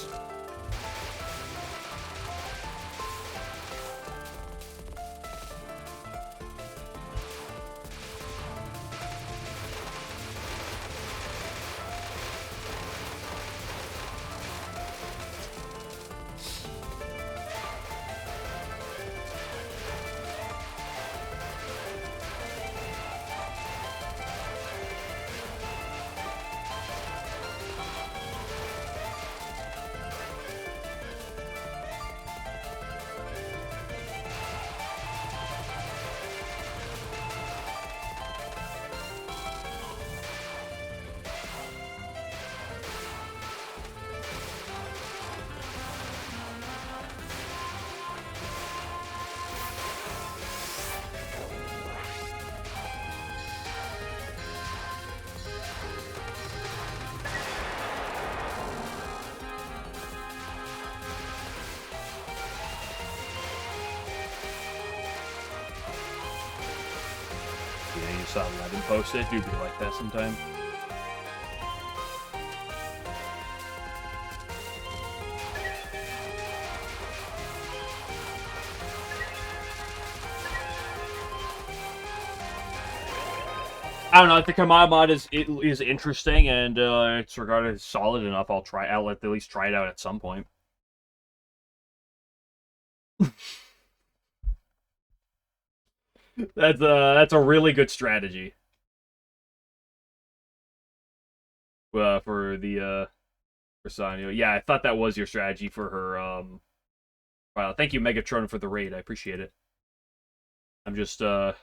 Saw 11 post it. Dude, be like that sometime. I don't know. If the command mod is interesting and it's regarded as solid enough, I'll at least try it out at some point. That's a really good strategy. For Sannyo. Yeah, I thought that was your strategy for her. Wow, thank you, Megatron, for the raid. I appreciate it. I'm just by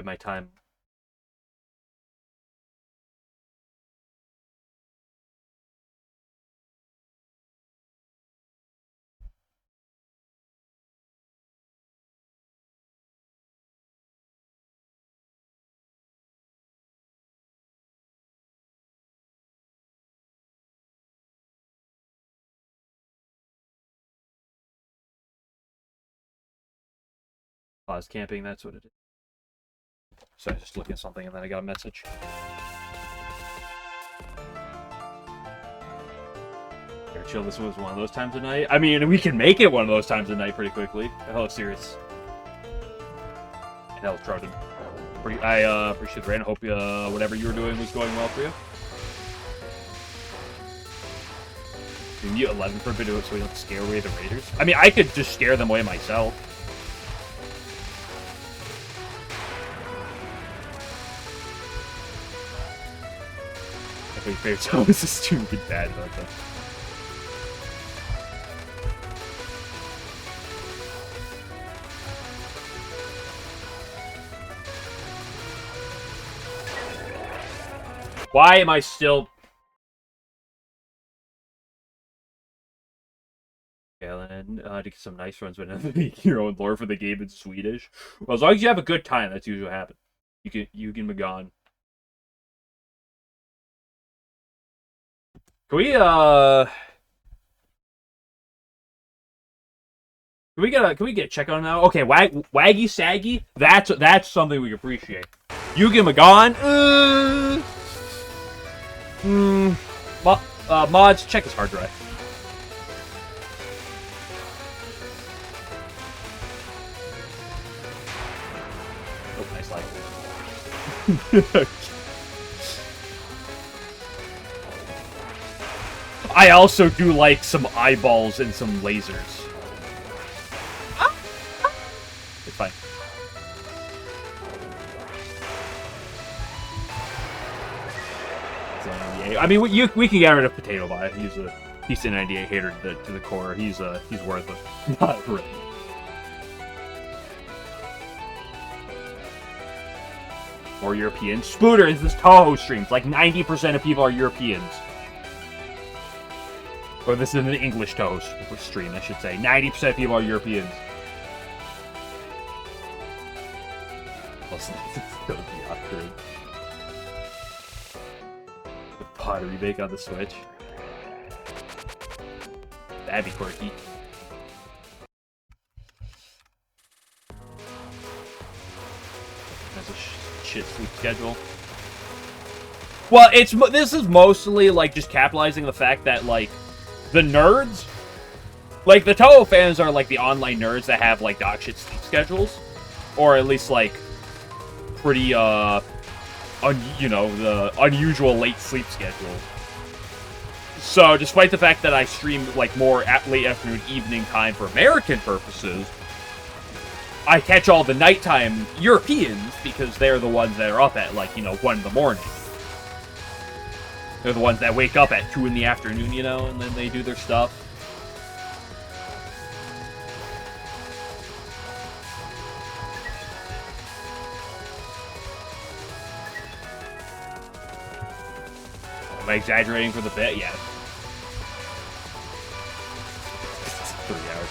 my time. Pause camping, that's what it is. So I was just looking at something and then I got a message. Here, chill, this was one of those times of night. I mean, we can make it one of those times of night pretty quickly. Hello, serious. And hello, Trojan. I appreciate the rain. I hope whatever you were doing was going well for you. You mute 11 for a bit so we don't scare away the raiders. I mean, I could just scare them away myself. My favorite song is this stupid bad about that. Why am I still... LNN, to get some nice runs, but never make your own lore for the game in Swedish. Well, as long as you have a good time, that's usually what happens. You can be gone. Can we get a check on now? Okay, Waggy Saggy, that's something we appreciate. Yugi Magon, well, Mods, check his hard drive. Oh, nice light. I also do like some eyeballs and some lasers. It's fine. I mean, we can get rid of Potato Bot. He's an NDA hater to the core. He's worthless. Not really. More Europeans. Spooter is this Touhou streams. Like 90% of people are Europeans. Or this is an English Touhou stream, I should say. 90% of people are Europeans. Listen, it's still be awkward. The pod remake on the Switch. That'd be quirky. That's a shit sleep schedule. Well, this is mostly like just capitalizing the fact that like the nerds, like the Touhou fans are like the online nerds that have like dog shit sleep schedules, or at least like pretty you know, the unusual late sleep schedule. So, despite the fact that I stream like more at late afternoon, evening time for American purposes, I catch all the nighttime Europeans because they're the ones that are up at like, you know, 1 in the morning. They're the ones that wake up at 2 in the afternoon, you know, and then they do their stuff. Am I exaggerating for the bit? Yeah. 3 hours.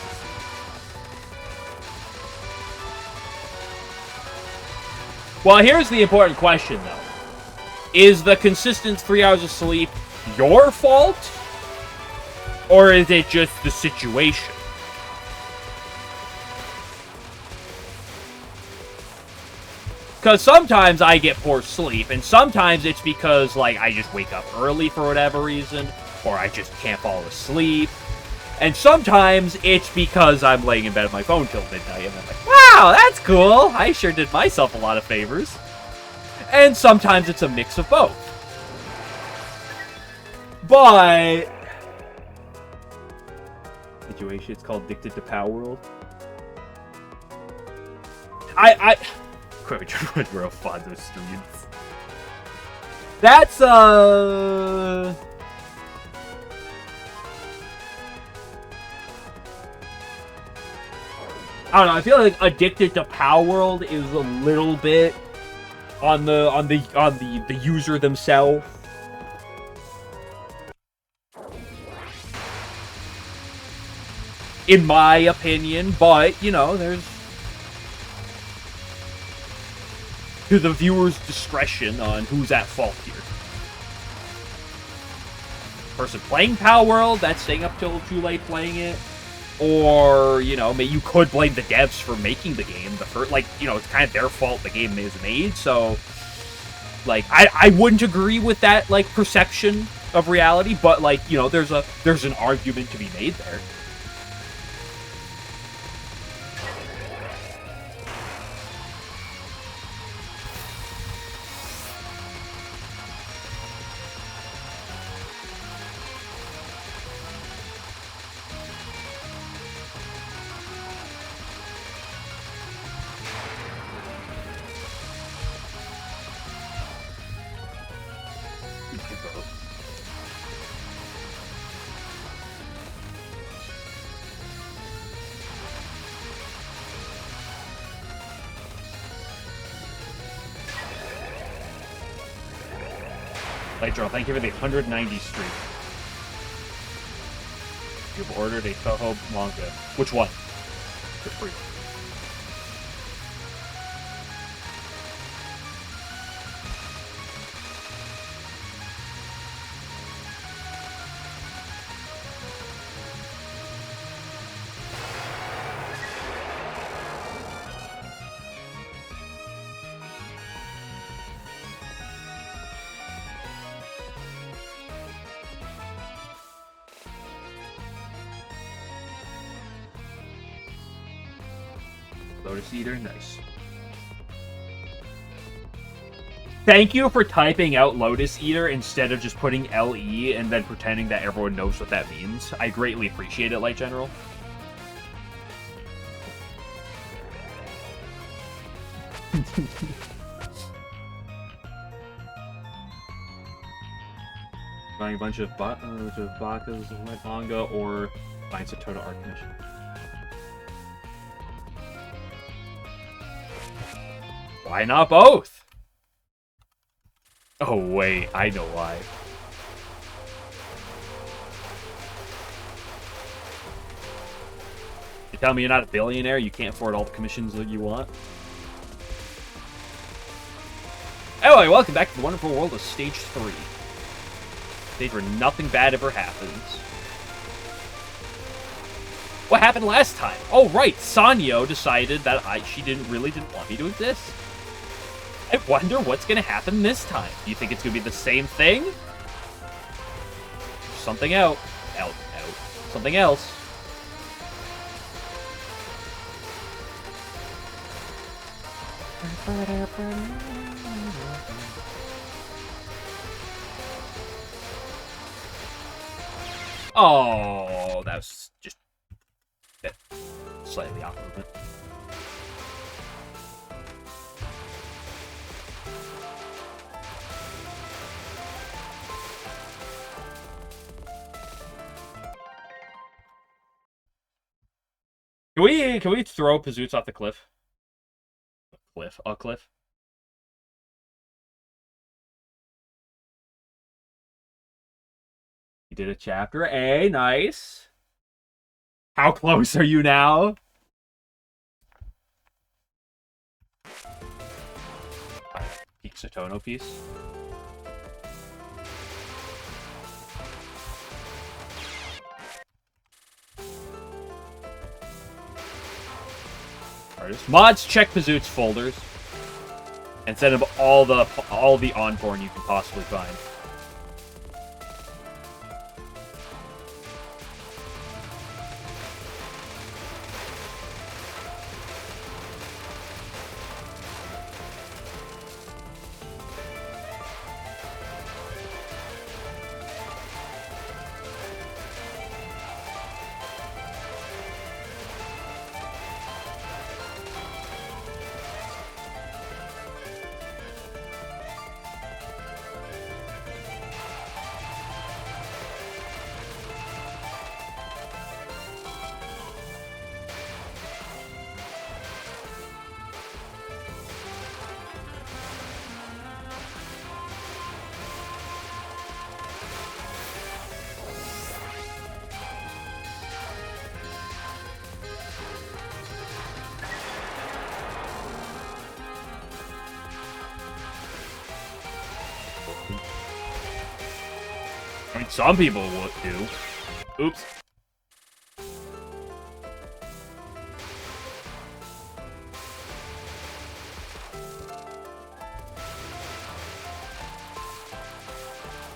Well, here's the important question, though. Is the consistent 3 hours of sleep your fault? Or is it just the situation? Because sometimes I get poor sleep, and sometimes it's because, like, I just wake up early for whatever reason, or I just can't fall asleep. And sometimes it's because I'm laying in bed on my phone till midnight, and I'm like, wow, that's cool! I sure did myself a lot of favors. And sometimes it's a mix of both. But situation, it's called Addicted to Power World. Real fun, those streams. That's, I don't know, I feel like Addicted to Power World is a little bit on the user themselves. In my opinion, but, you know, there's to the viewer's discretion on who's at fault here. Person playing Power World, that's staying up till too late playing it. Or, you know, you could blame the devs for making the game. Like, you know, it's kind of their fault the game is made, so like, I wouldn't agree with that, like, perception of reality, but, like, you know, there's an argument to be made there. Lightdraw, thank you for the 190 streak. You've ordered a Touhou manga. Which one? For free. Lotus Eater, nice. Thank you for typing out Lotus Eater instead of just putting LE and then pretending that everyone knows what that means. I greatly appreciate it, Light General. Buying a bunch of Bakas and manga or buying Satoto Art Commission. Why not both? Oh wait, I know why. You tell me you're not a billionaire, you can't afford all the commissions that you want? Anyway, welcome back to the wonderful world of Stage 3. Stage where nothing bad ever happens. What happened last time? Oh right, Sannyo decided that she really didn't want me to exist. I wonder what's gonna happen this time. Do you think it's gonna be the same thing? Something out. Out. Something else. Oh, that was just slightly off movement. Can we throw Pazoots off the cliff? A cliff? You did a chapter A, nice. How close are you now? Peak Satono piece. Artist. Mods, check Pazoots folders and send them all the Onborn you can possibly find. I mean, some people would do. Oops.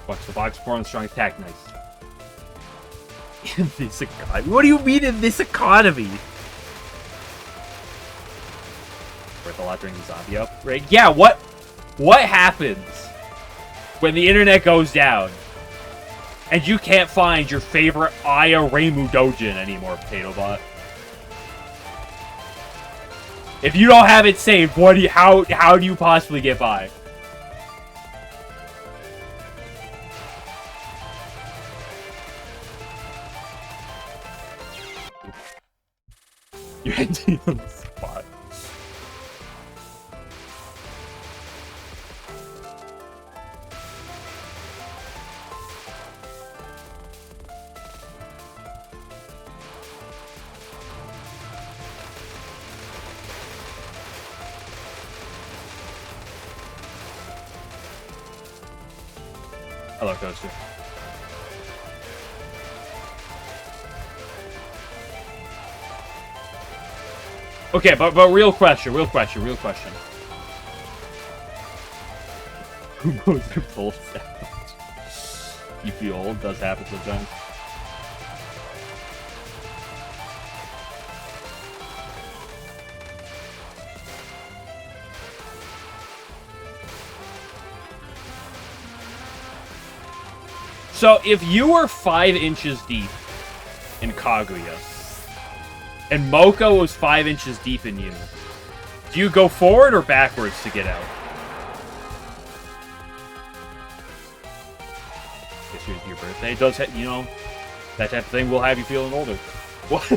Watch the box pour on strong attack, nice. In this economy? What do you mean in this economy? Worth a lot during the zombie outbreak? Yeah, what happens when the internet goes down and you can't find your favorite Aya Reimu Dojin anymore, Potato Bot? If you don't have it saved, how do you possibly get by? You're ending on the spot. Hello, Coaster. Okay, but real question. Who knows their full sound? You feel old, does happen sometimes. So, if you were 5 inches deep in Kaguya, and Moko was 5 inches deep in you, do you go forward or backwards to get out? This year's your birthday. It does, you know, that type of thing will have you feeling older. What?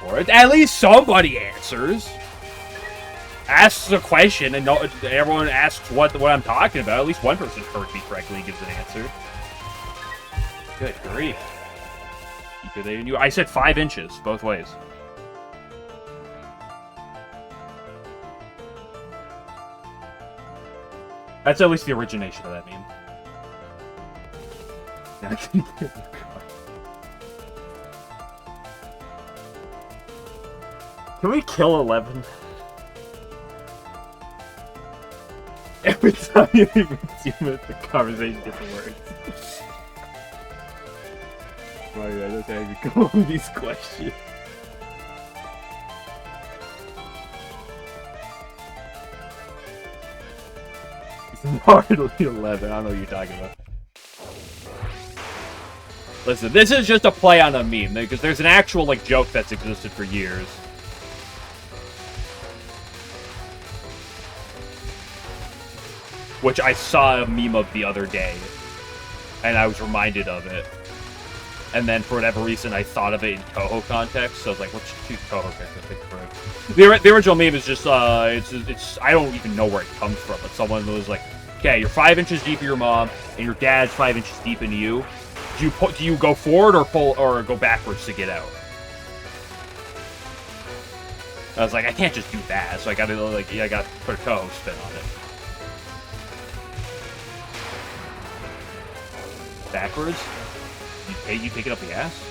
Or at least somebody answers. Asks a question, and everyone asks what I'm talking about. At least one person heard me correctly and gives an answer. Good grief. Deeper than you. I said 5 inches, both ways. That's at least the origination of that meme. Can we kill 11? Every time you even see it, the conversation different words. Sorry, I don't have to go on these questions. It's hardly 11. I don't know what you're talking about. Listen, this is just a play on a meme, because there's an actual, like, joke that's existed for years. Which I saw a meme of the other day, and I was reminded of it. And then, for whatever reason, I thought of it in Touhou context, so I was like, what's two Touhou characters think for it? The original meme is just, it's I don't even know where it comes from, but someone was like, okay, you're 5 inches deep in your mom, and your dad's 5 inches deep into you. Do you go forward or go backwards to get out? I was like, I can't just do that, so I gotta, like, yeah, I gotta put a Touhou spin on it. Backwards? You take it up the ass?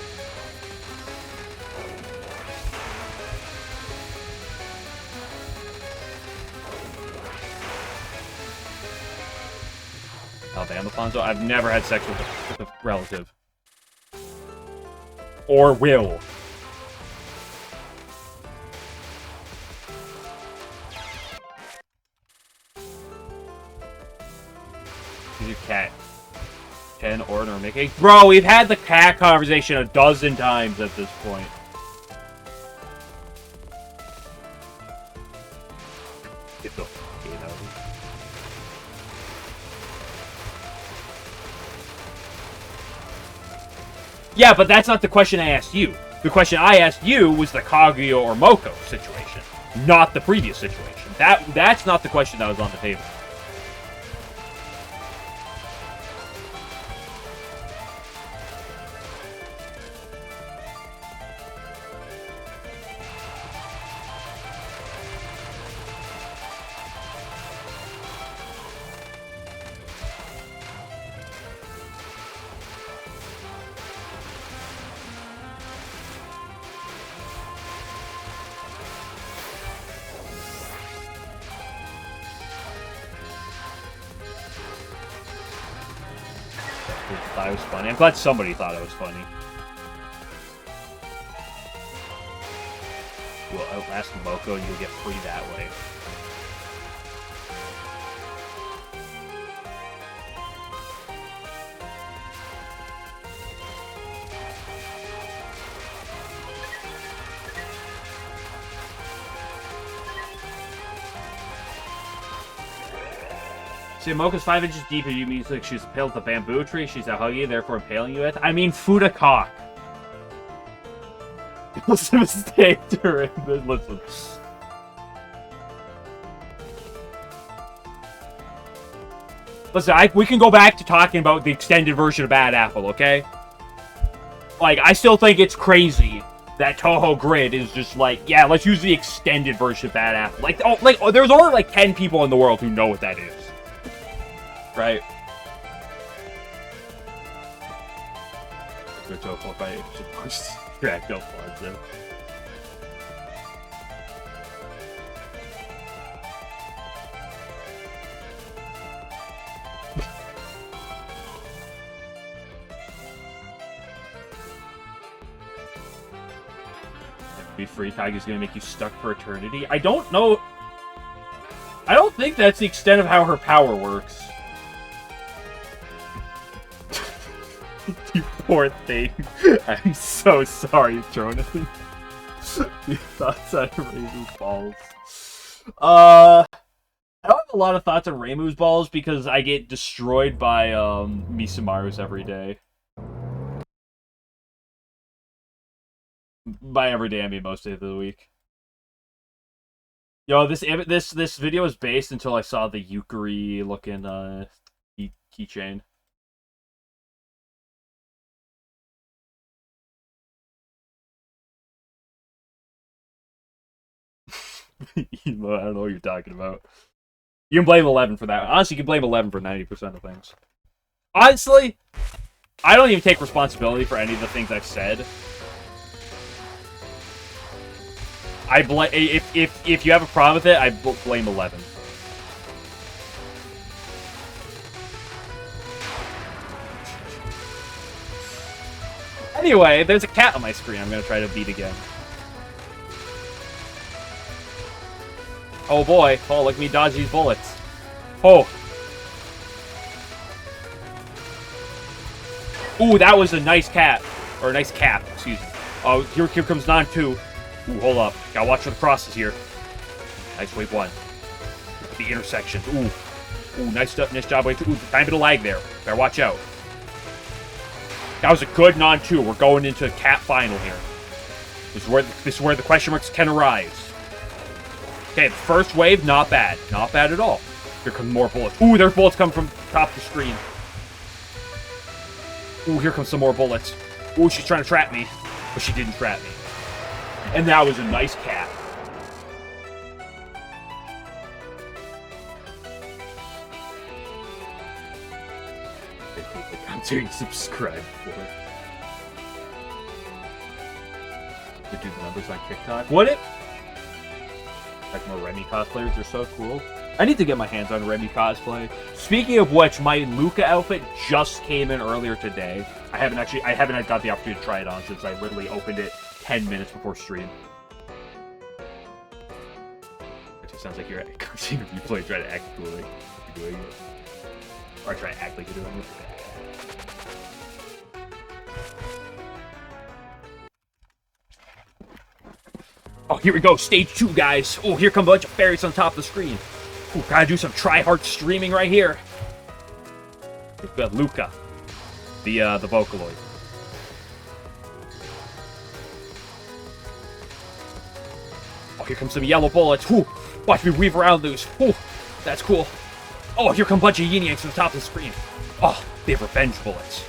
Alabama Fonzo? I've never had sex with a relative. Or will. Who's your cat? Ken, Orton, or Mickey? Bro, we've had the cat conversation a dozen times at this point. Get the fuck out of here. Yeah, but that's not the question I asked you. The question I asked you was the Kaguya or Moko situation, not the previous situation. That's not the question that was on the table. Thought it was funny. I'm glad somebody thought it was funny. You'll outlast Moko and you'll get free that way. See, Mocha's 5 inches deep and you mean like she's impaled with a bamboo tree, she's a huggy, therefore impaling you with. I mean, Fuda cock. It was a mistake during this. Listen. Listen, we can go back to talking about the extended version of Bad Apple, okay? Like, I still think it's crazy that Touhou Grid is just like, yeah, let's use the extended version of Bad Apple. Like, there's only like 10 people in the world who know what that is. Right. Cracked up on them. Be free. Kaigi's gonna make you stuck for eternity. I don't know. I don't think that's the extent of how her power works. You poor thing. I'm so sorry, Jonathan. Your thoughts on Reimu's balls. I don't have a lot of thoughts on Reimu's balls because I get destroyed by Misumaru's every day. By every day, I mean most days of the week. Yo, this video is based until I saw the Yukari looking keychain. I don't know what you're talking about. You can blame 11 for that. Honestly, you can blame 11 for 90% of things. Honestly, I don't even take responsibility for any of the things I've said. I blame if you have a problem with it, I blame 11. Anyway, there's a cat on my screen. I'm gonna try to beat again. Oh boy! Oh, look at me dodge these bullets. Oh. Ooh, that was a nice cat. Or a nice cap, excuse me. Oh, here comes Nan-2. Ooh, hold up. Gotta watch for the crosses here. Nice wave 1. The intersections. Ooh, nice job wave 2. Ooh, tiny bit of lag there. Better watch out. That was a good Nan-2. We're going into a cat final here. This is where the question marks can arise. Okay, the first wave, not bad. Not bad at all. Here come more bullets. Ooh, there's bullets coming from top of the screen. Ooh, here comes some more bullets. Ooh, she's trying to trap me. But she didn't trap me. And that was a nice cap. I'm doing subscribe for. Could do the numbers on TikTok. Would it? Like, more Remy cosplayers are so cool. I need to get my hands on Remy cosplay. Speaking of which, my Luca outfit just came in earlier today. I haven't got the opportunity to try it on since I literally opened it 10 minutes before stream. It just sounds like you're seeing a replay try to act cool like you're doing it. Or try to act like you're doing it. Oh, here we go. Stage 2, guys. Oh, here come a bunch of fairies on top of the screen. Ooh, gotta do some try-hard streaming right here. We've got Luca, the Vocaloid. Oh, here comes some yellow bullets. Ooh, watch me weave around those. Ooh, that's cool. Oh, here come a bunch of yin yanks on the top of the screen. Oh, they have revenge bullets.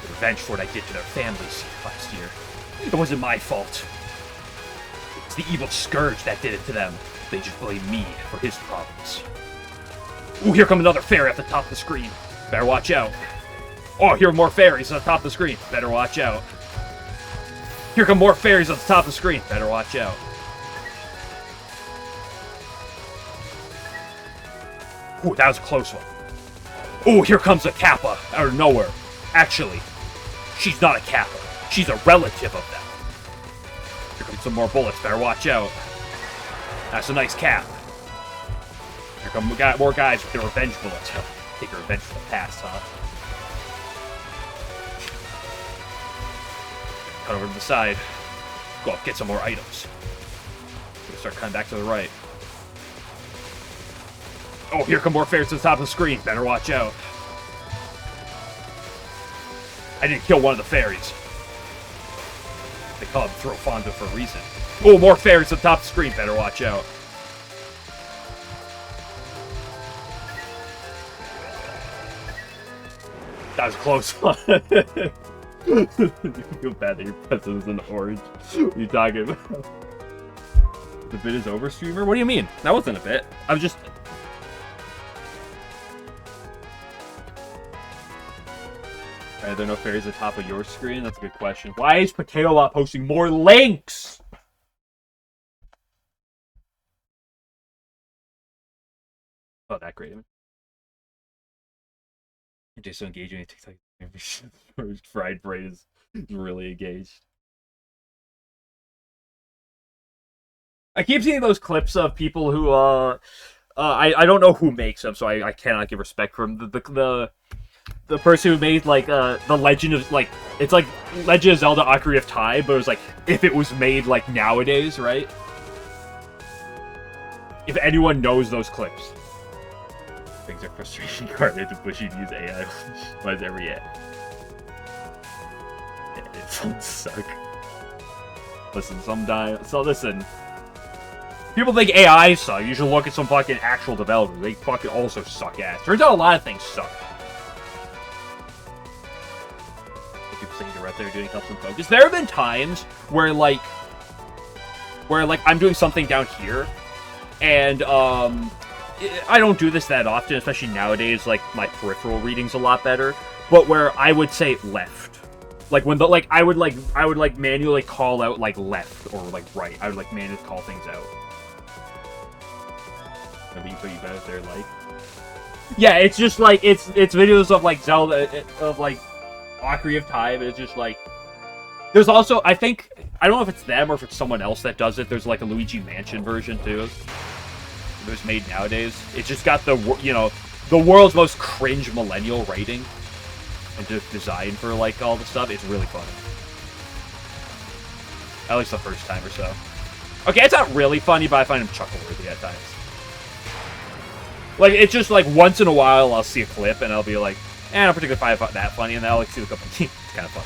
Revenge for what I did to their families last year. It wasn't my fault. The evil scourge that did it to them. They just blame me for his problems. Ooh, here come another fairy at the top of the screen. Better watch out. Oh, here are more fairies on the top of the screen. Better watch out. Here come more fairies on the top of the screen. Better watch out. Ooh, that was a close one. Ooh, here comes a Kappa out of nowhere. Actually, she's not a Kappa. She's a relative of them. Here comes some more bullets. Better watch out. That's a nice cap. Here come more guys with their revenge bullets. Take your revenge for the past, huh? Cut over to the side. Go up, get some more items. Gonna start cutting back to the right. Oh, here come more fairies to the top of the screen. Better watch out. I didn't kill one of the fairies. They call him Throfonda for a reason. Oh, more fairies on top of the screen. Better watch out. That was a close one. You feel bad that your present is an orange. What are you talking about? The bit is over, streamer? What do you mean? That wasn't a bit. I was just... Are there no fairies at the top of your screen? That's a good question. Why is Potato Lot posting more links? Oh, that great. You're just so engaging in TikTok. Fried brain is really engaged. I keep seeing those clips of people who I don't know who makes them, so I cannot give respect for him. The person who made, like, the Legend of, like, it's like Legend of Zelda Ocarina of Time, but it was like, if it was made, like, nowadays, right? If anyone knows those clips. Things are frustration carded to push you to use AI. Why is every yeah, it doesn't suck. Listen, listen. People think AI suck. You should look at some fucking actual developers. They fucking also suck ass. Turns out a lot of things suck. People saying you're out there doing custom focus. There have been times where I'm doing something down here, and I don't do this that often, especially nowadays. Like, my peripheral reading's a lot better. But where I would say left, like when I would manually call out like left or like right. I would like manually call things out. Maybe you put you guys there, like, yeah, it's just like it's videos of like Zelda of like Ocarina of Time. It's just like there's also I don't know if it's them or if it's someone else that does it. There's like a Luigi Mansion version too. It was made nowadays. It's just got the world's most cringe millennial writing and just design for like all the stuff. It's really funny. At least the first time or so. Okay, it's not really funny, but I find him chuckle-worthy at times. Like, it's just like once in a while I'll see a clip and I'll be like, I don't particularly find it that funny, and then I'll like see a couple. It's kind of funny.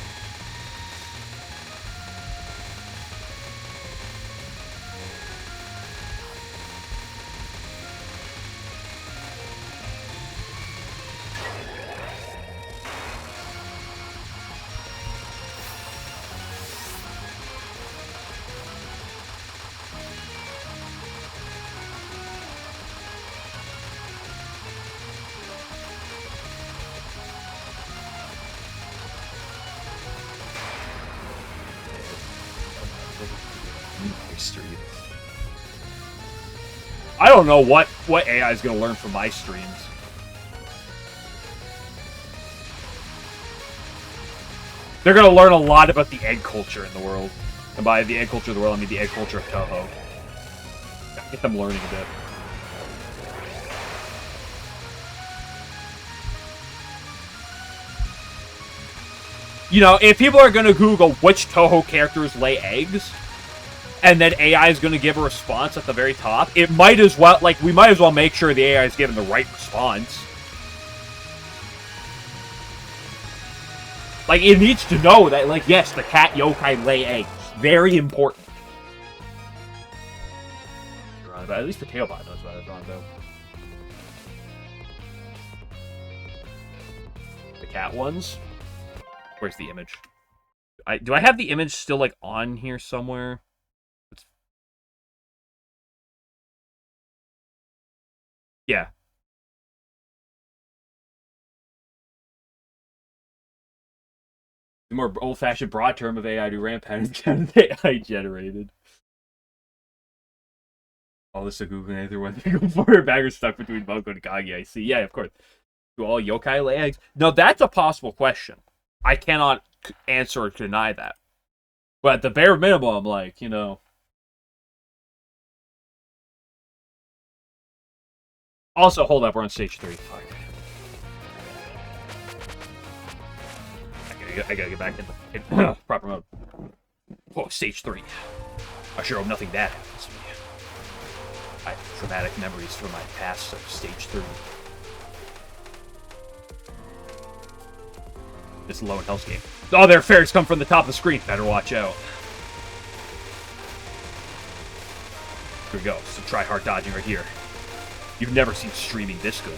I don't know what AI is going to learn from my streams. They're going to learn a lot about the egg culture in the world. And by the egg culture of the world, I mean the egg culture of Touhou. Get them learning a bit. You know, if people are going to Google which Touhou characters lay eggs, and then AI is going to give a response at the very top, it might as well, like, we might as well make sure the AI is giving the right response. Like, it needs to know that, like, yes, the cat yokai lay eggs. Very important. But at least the Tailbot knows what I was wrong, though. The cat ones? Where's the image? Do I have the image still, like, on here somewhere? Yeah. The more old-fashioned broad term of AI to rampant AI generated. All this Google either one they go forward back or stuck between Bunko and Kage, I see. Yeah, of course. Do all yokai lay eggs? No, that's a possible question. I cannot answer or deny that. But at the bare minimum, like, you know. Also, hold up, we're on stage 3. Fuck. I gotta get back in the proper mode. Oh, stage 3. I sure hope nothing bad happens to me. I have traumatic memories from my past of stage 3. This low in health game. Oh, their fairies come from the top of the screen. Better watch out. Here we go. Some try-hard dodging right here. You've never seen streaming this good.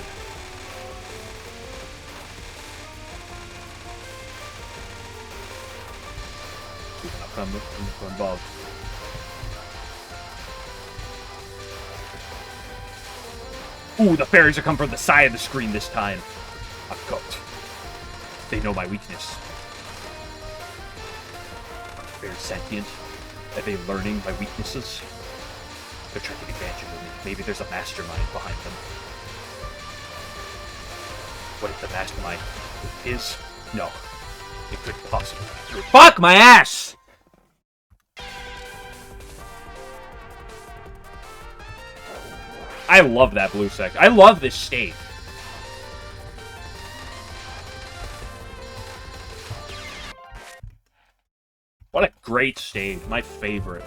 From above. Ooh, the fairies are coming from the side of the screen this time. I'm cooked. They know my weakness. Very sentient. Are they learning my weaknesses? They're trying to take advantage of me. Maybe there's a mastermind behind them. What if the mastermind is? No. It couldn't possibly. Fuck my ass! I love that blue section. I love this stage. What a great stage. My favorite.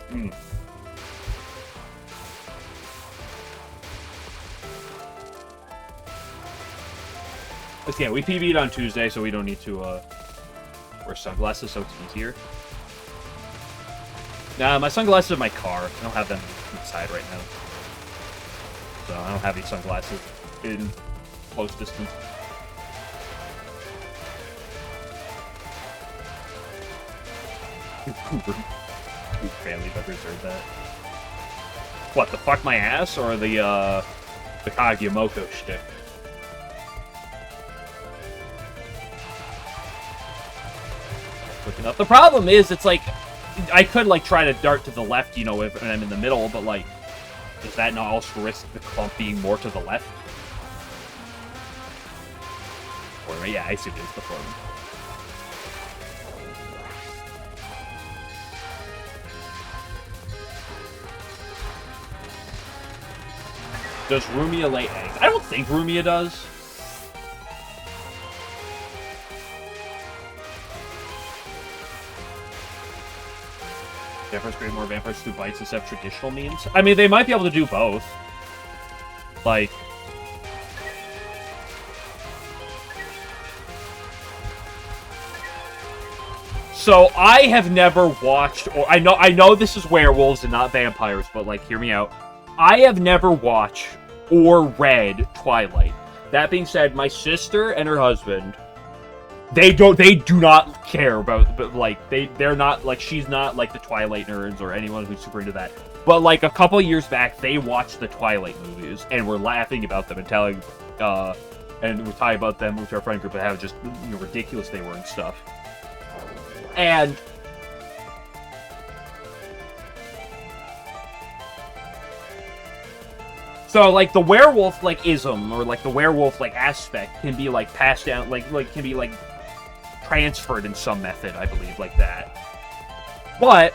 But yeah, we PB'd on Tuesday, so we don't need to wear sunglasses, so it's easier. Nah, my sunglasses are in my car. I don't have them inside right now. So I don't have any sunglasses in close distance. Family members heard that. What, the fuck my ass or the Kagemoko shtick? Looking up. The problem is, it's like, I could like try to dart to the left, you know, if I'm in the middle, but like, does that not also risk the clump being more to the left? Or yeah, I see it is the form. Does Rumia lay eggs? I don't think Rumia does. Vampires create more vampires through bites instead of traditional means. I mean, they might be able to do both. Like, so I have never watched, or I know this is werewolves and not vampires, but like, hear me out. I have never watched or read Twilight. That being said, my sister and her husband, they do not care about, but like, they're not, like, she's not like the Twilight nerds or anyone who's super into that. But like, a couple years back, they watched the Twilight movies and were laughing about them and telling, and we're talking about them with our friend group and how just, you know, ridiculous they were and stuff. And so, like, the werewolf, like, ism, or, like, the werewolf, like, aspect can be, like, passed down, like, can be, like, transferred in some method, I believe, like that. But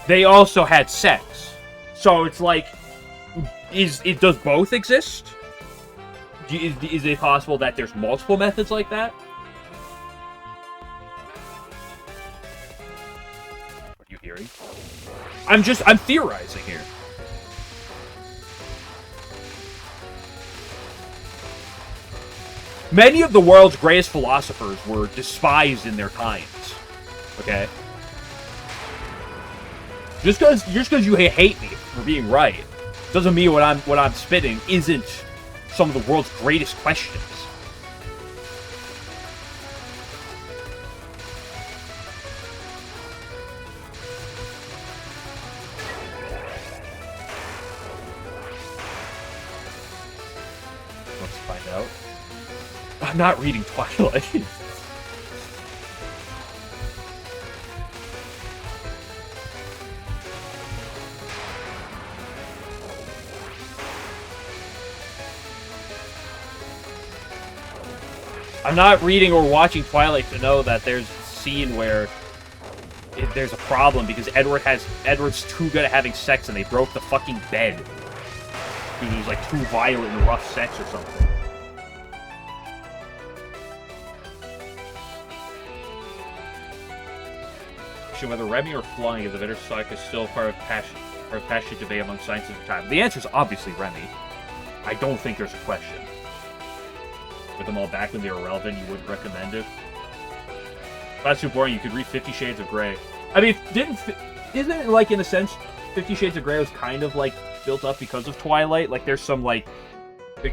they also had sex. So it's like, does both exist? Is it possible that there's multiple methods like that? What are you hearing? I'm theorizing here. Many of the world's greatest philosophers were despised in their times. Okay? Just because you hate me for being right doesn't mean what I'm spitting isn't some of the world's greatest questions. Let's find out. I'm not reading Twilight. I'm not reading or watching Twilight to know that there's a scene where there's a problem because Edward's too good at having sex and they broke the fucking bed. Because it was like too violent and rough sex or something. Whether Remy or flying is a better psych is still part of passionate debate among scientists at the time. The answer is obviously Remy. I don't think there's a question. With them all back when they were relevant, you wouldn't recommend it. If that's too boring, you could read 50 Shades of Grey. I mean, isn't it, like, in a sense, 50 Shades of Grey was kind of, like, built up because of Twilight? Like, there's some, like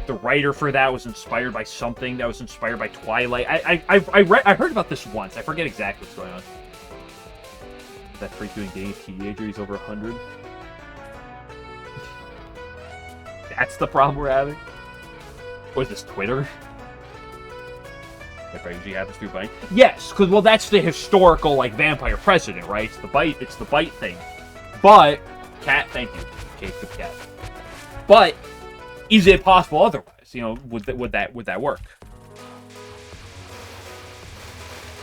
the writer for that was inspired by something that was inspired by Twilight. I heard about this once. I forget exactly what's going on. That freak doing dating teenager, he's over 100. That's the problem we're having? What is this, Twitter? That usually happens through bite? Yes, because, well, that's the historical, like, vampire precedent, right? It's the bite thing. But, cat, thank you, Jacob Cat. But, is it possible otherwise? You know, would that work?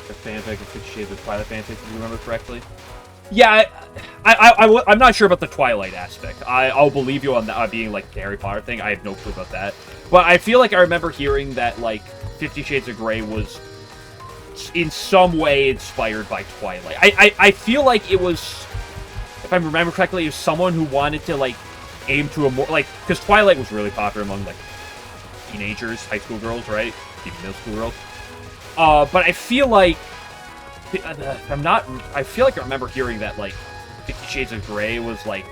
The fanfic of 50 Shades of Twilight fanfic, if you remember correctly. Yeah, I'm not sure about the Twilight aspect. I'll believe you on that being like the Harry Potter thing. I have no clue about that. But I feel like I remember hearing that like 50 Shades of Grey was in some way inspired by Twilight. I feel like it was, if I remember correctly, it was someone who wanted to like aim to a more like, because Twilight was really popular among like teenagers, high school girls, right? Even middle school girls. But I feel like I feel like I remember hearing that like 50 Shades of Grey was like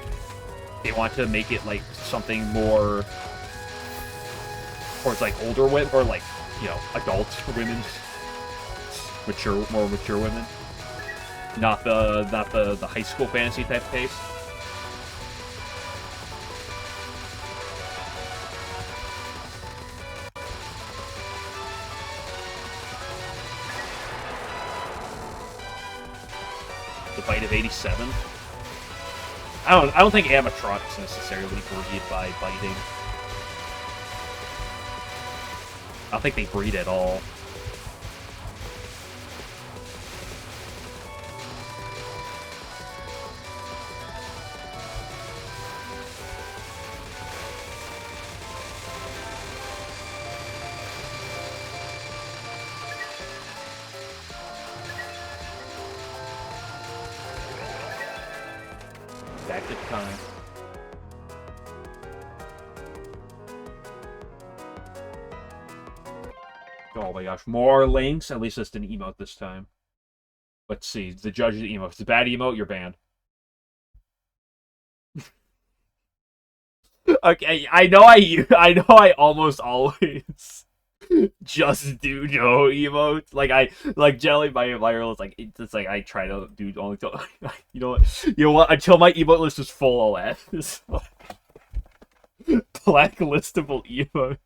they want to make it like something more towards like older women or like, you know, adult women, more mature women, not the high school fantasy type pace. The Bite of 87. I don't think animatronics necessarily breed by biting. I don't think they breed at all. Back to time. Oh my gosh, more links? At least it's an emote this time. Let's see. The judge of the emote. If it's a bad emote, you're banned. Okay, I know I almost always just do no emotes. Like generally my rule is like it's like I try to do only you know what until my emote list is full. I'll add this blacklistable emote.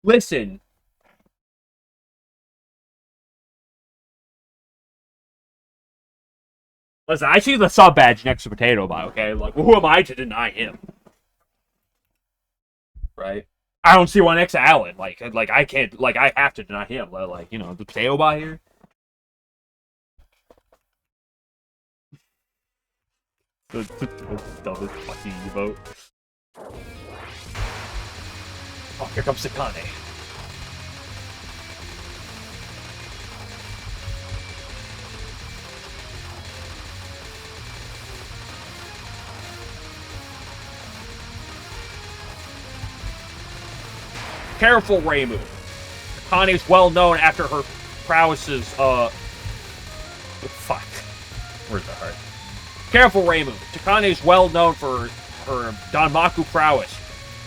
Listen. Listen, I see the sub badge next to Potato Bot, okay? Like, who am I to deny him? Right? I don't see one next to Alan. Like I can't, like, I have to deny him. Like, you know, the Potato Bot here. The dumbest fucking emote. Oh, here comes Sakane. Careful, Reimu. Sakane is well known after her prowesses, fuck. Where's the heart? Careful, Reimu. Takane is well known for her Danmaku prowess.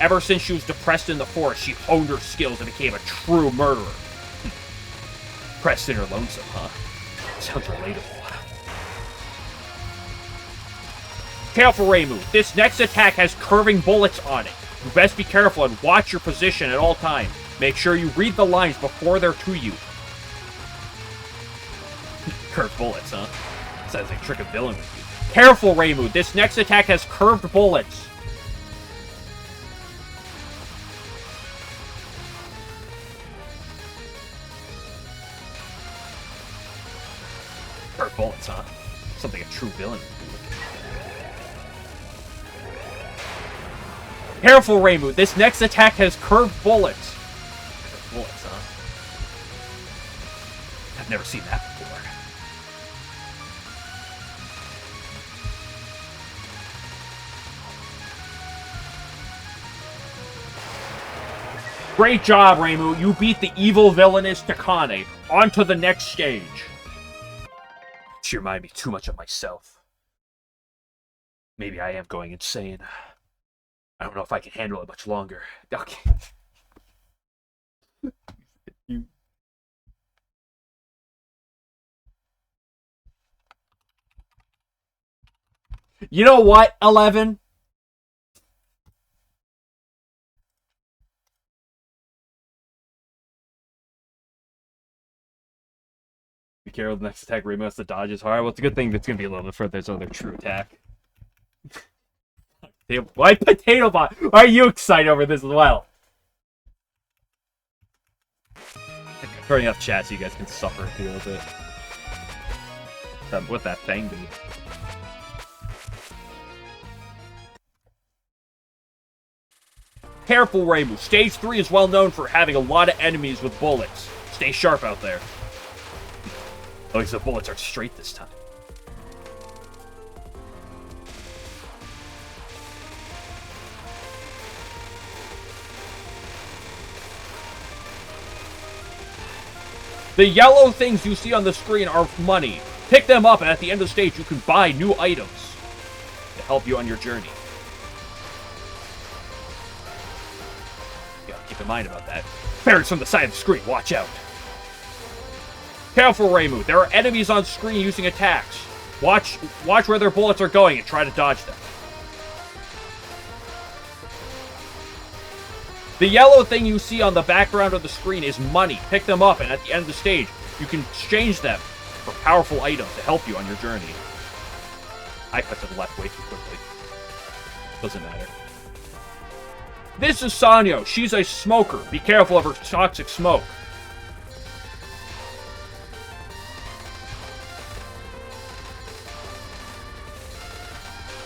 Ever since she was depressed in the forest, she honed her skills and became a true murderer. Pressed in her lonesome, huh? Sounds relatable. Careful, Reimu. This next attack has curving bullets on it. You best be careful and watch your position at all times. Make sure you read the lines before they're to you. Curved bullets, huh? Sounds like a trick of villain with you. Careful, Reimu. This next attack has curved bullets. Curved bullets, huh? Something a true villain would do. Careful, Reimu. This next attack has curved bullets. Curved bullets, huh? I've never seen that before. Great job, Reimu. You beat the evil villainous Takane. On to the next stage. She reminded me too much of myself. Maybe I am going insane. I don't know if I can handle it much longer. Okay. You know what, 11? Be careful, the next attack Reimu has to dodge is hard. Well, it's a good thing that's going to be a little bit further. There's another true attack. Why Potato Bot? Are you excited over this as well? I'm turning off chat so you guys can suffer a little bit. What that thing do? Careful, Reimu. Stage 3 is well known for having a lot of enemies with bullets. Stay sharp out there. At least the bullets are straight this time. The yellow things you see on the screen are money. Pick them up, and at the end of the stage, you can buy new items to help you on your journey. You gotta keep in mind about that. Barracks from the side of the screen, watch out. Careful, Reimu. There are enemies on screen using attacks. Watch where their bullets are going and try to dodge them. The yellow thing you see on the background of the screen is money. Pick them up, and at the end of the stage, you can exchange them for powerful items to help you on your journey. I cut to the left way too quickly. Doesn't matter. This is Sannyo. She's a smoker. Be careful of her toxic smoke.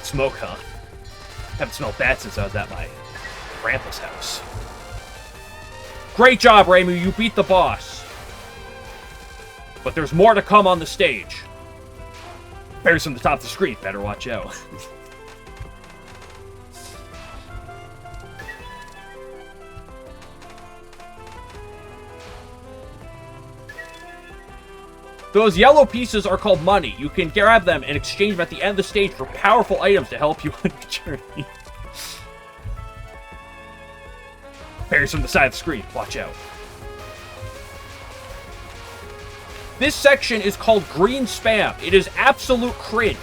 Smoke, huh? Haven't smelled bad since I was at my grandpa's house. Great job, Reimu. You beat the boss. But there's more to come on the stage. Bears from the top of the screen. Better watch out. Those yellow pieces are called money. You can grab them and exchange them at the end of the stage for powerful items to help you on your journey. Bears from the side of the screen. Watch out. This section is called green spam. It is absolute cringe.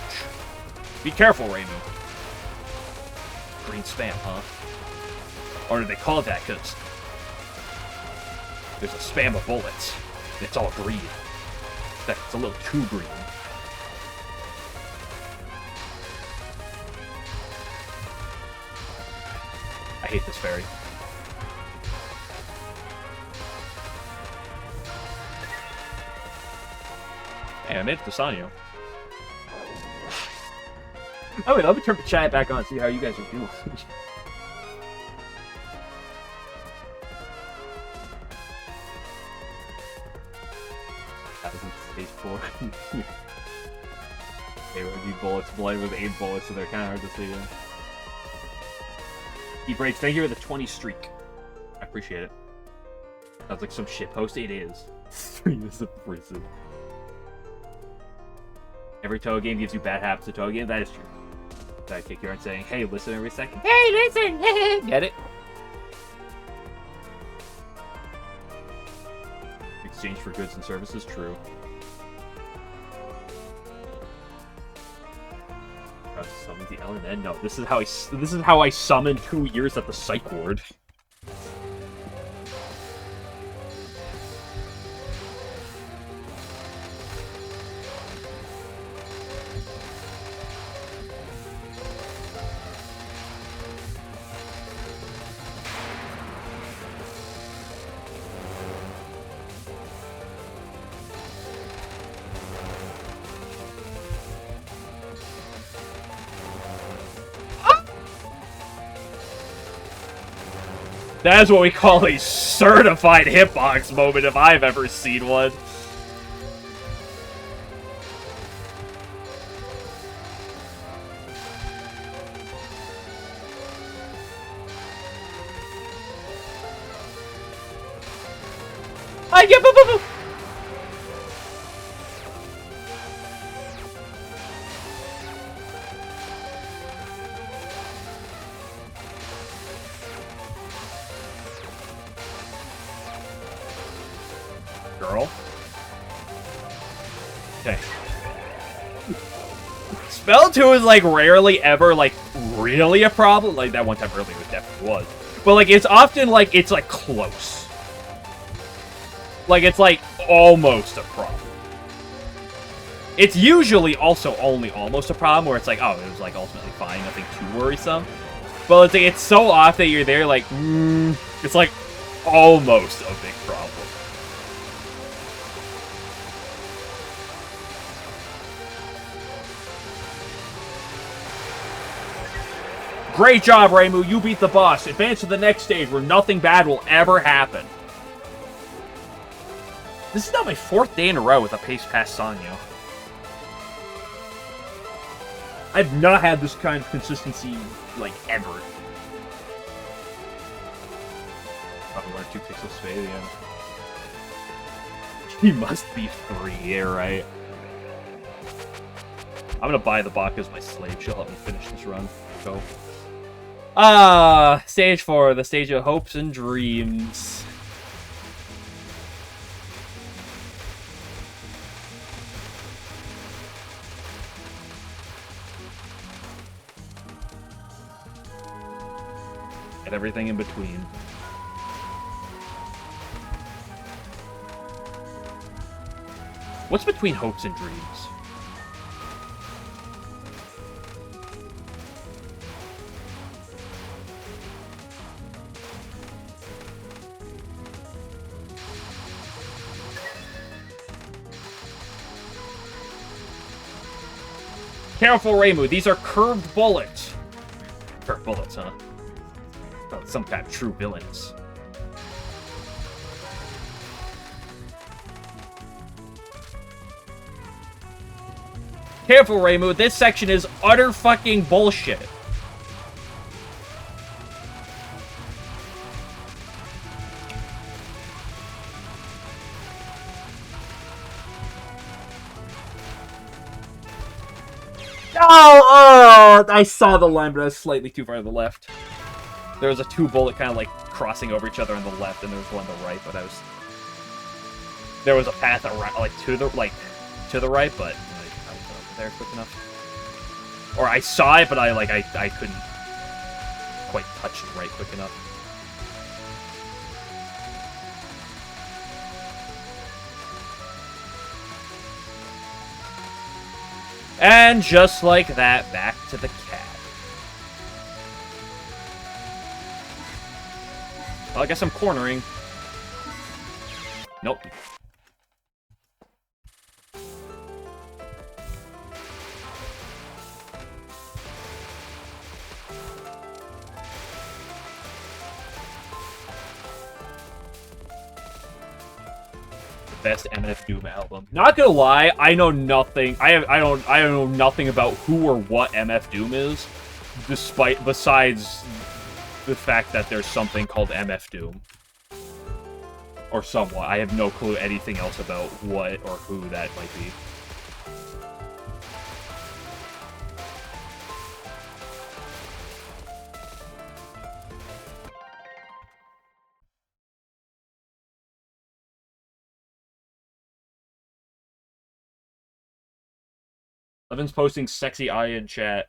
Be careful, Reimu. Green spam, huh? Or do they call it that because there's a spam of bullets. It's all green. That's a little too green. I hate this fairy. Hey, I made it to Sannyo. Oh wait, let me turn the chat back on and see how you guys are doing. That was in stage 4. They would be bullets blood with 8 bullets, so they're kind of hard to see. Yeah. E-Breaks, thank you for the 20 streak. I appreciate it. Sounds like some shitpost. It is. 3 is a prison. Every Touhou game gives you bad habits of Touhou game. That is true. Sidekick, you aren't saying, hey, listen every second. Hey, listen! Get it? Exchange for goods and services? True. Summon the LNN? No, this is how I summoned 2 years at the psych ward. That is what we call a certified hitbox moment if I've ever seen one. I get boo. Girl. Okay. Spell 2 is like rarely ever like really a problem. Like that one time earlier it definitely was. But like it's often like it's like close. Like it's like almost a problem. It's usually also only almost a problem where it's like, oh, it was like ultimately fine, nothing too worrisome. But it's like it's so off that you're there like, it's like almost a big problem. Great job, Reimu. You beat the boss. Advance to the next stage where nothing bad will ever happen. This is now my 4th day in a row with a pace past Sannyo. I've not had this kind of consistency, like, ever. Probably 1 or 2 pixels fade again. He must be 3, yeah, right. I'm gonna buy the Baka as my slave. She'll help me finish this run. Go. Stage 4, the stage of hopes and dreams. And everything in between. What's between hopes and dreams? Careful, Reimu. These are curved bullets. Curved bullets, huh? Oh, some kind of true villains. Careful, Reimu. This section is utter fucking bullshit. Oh, I saw the line, but I was slightly too far to the left. There was a 2-bullet kind of like crossing over each other on the left, and there was one on the right, but there was a path around, to the right, but I wasn't over there quick enough. Or I saw it, but I couldn't quite touch the right quick enough. And just like that, back to the cat. Well, I guess I'm cornering. Nope. Best MF Doom album. Not gonna lie, I know nothing. I don't know nothing about who or what MF Doom is, besides the fact that there's something called MF Doom. Or somewhat. I have no clue anything else about what or who that might be. Evan's posting sexy eye in chat.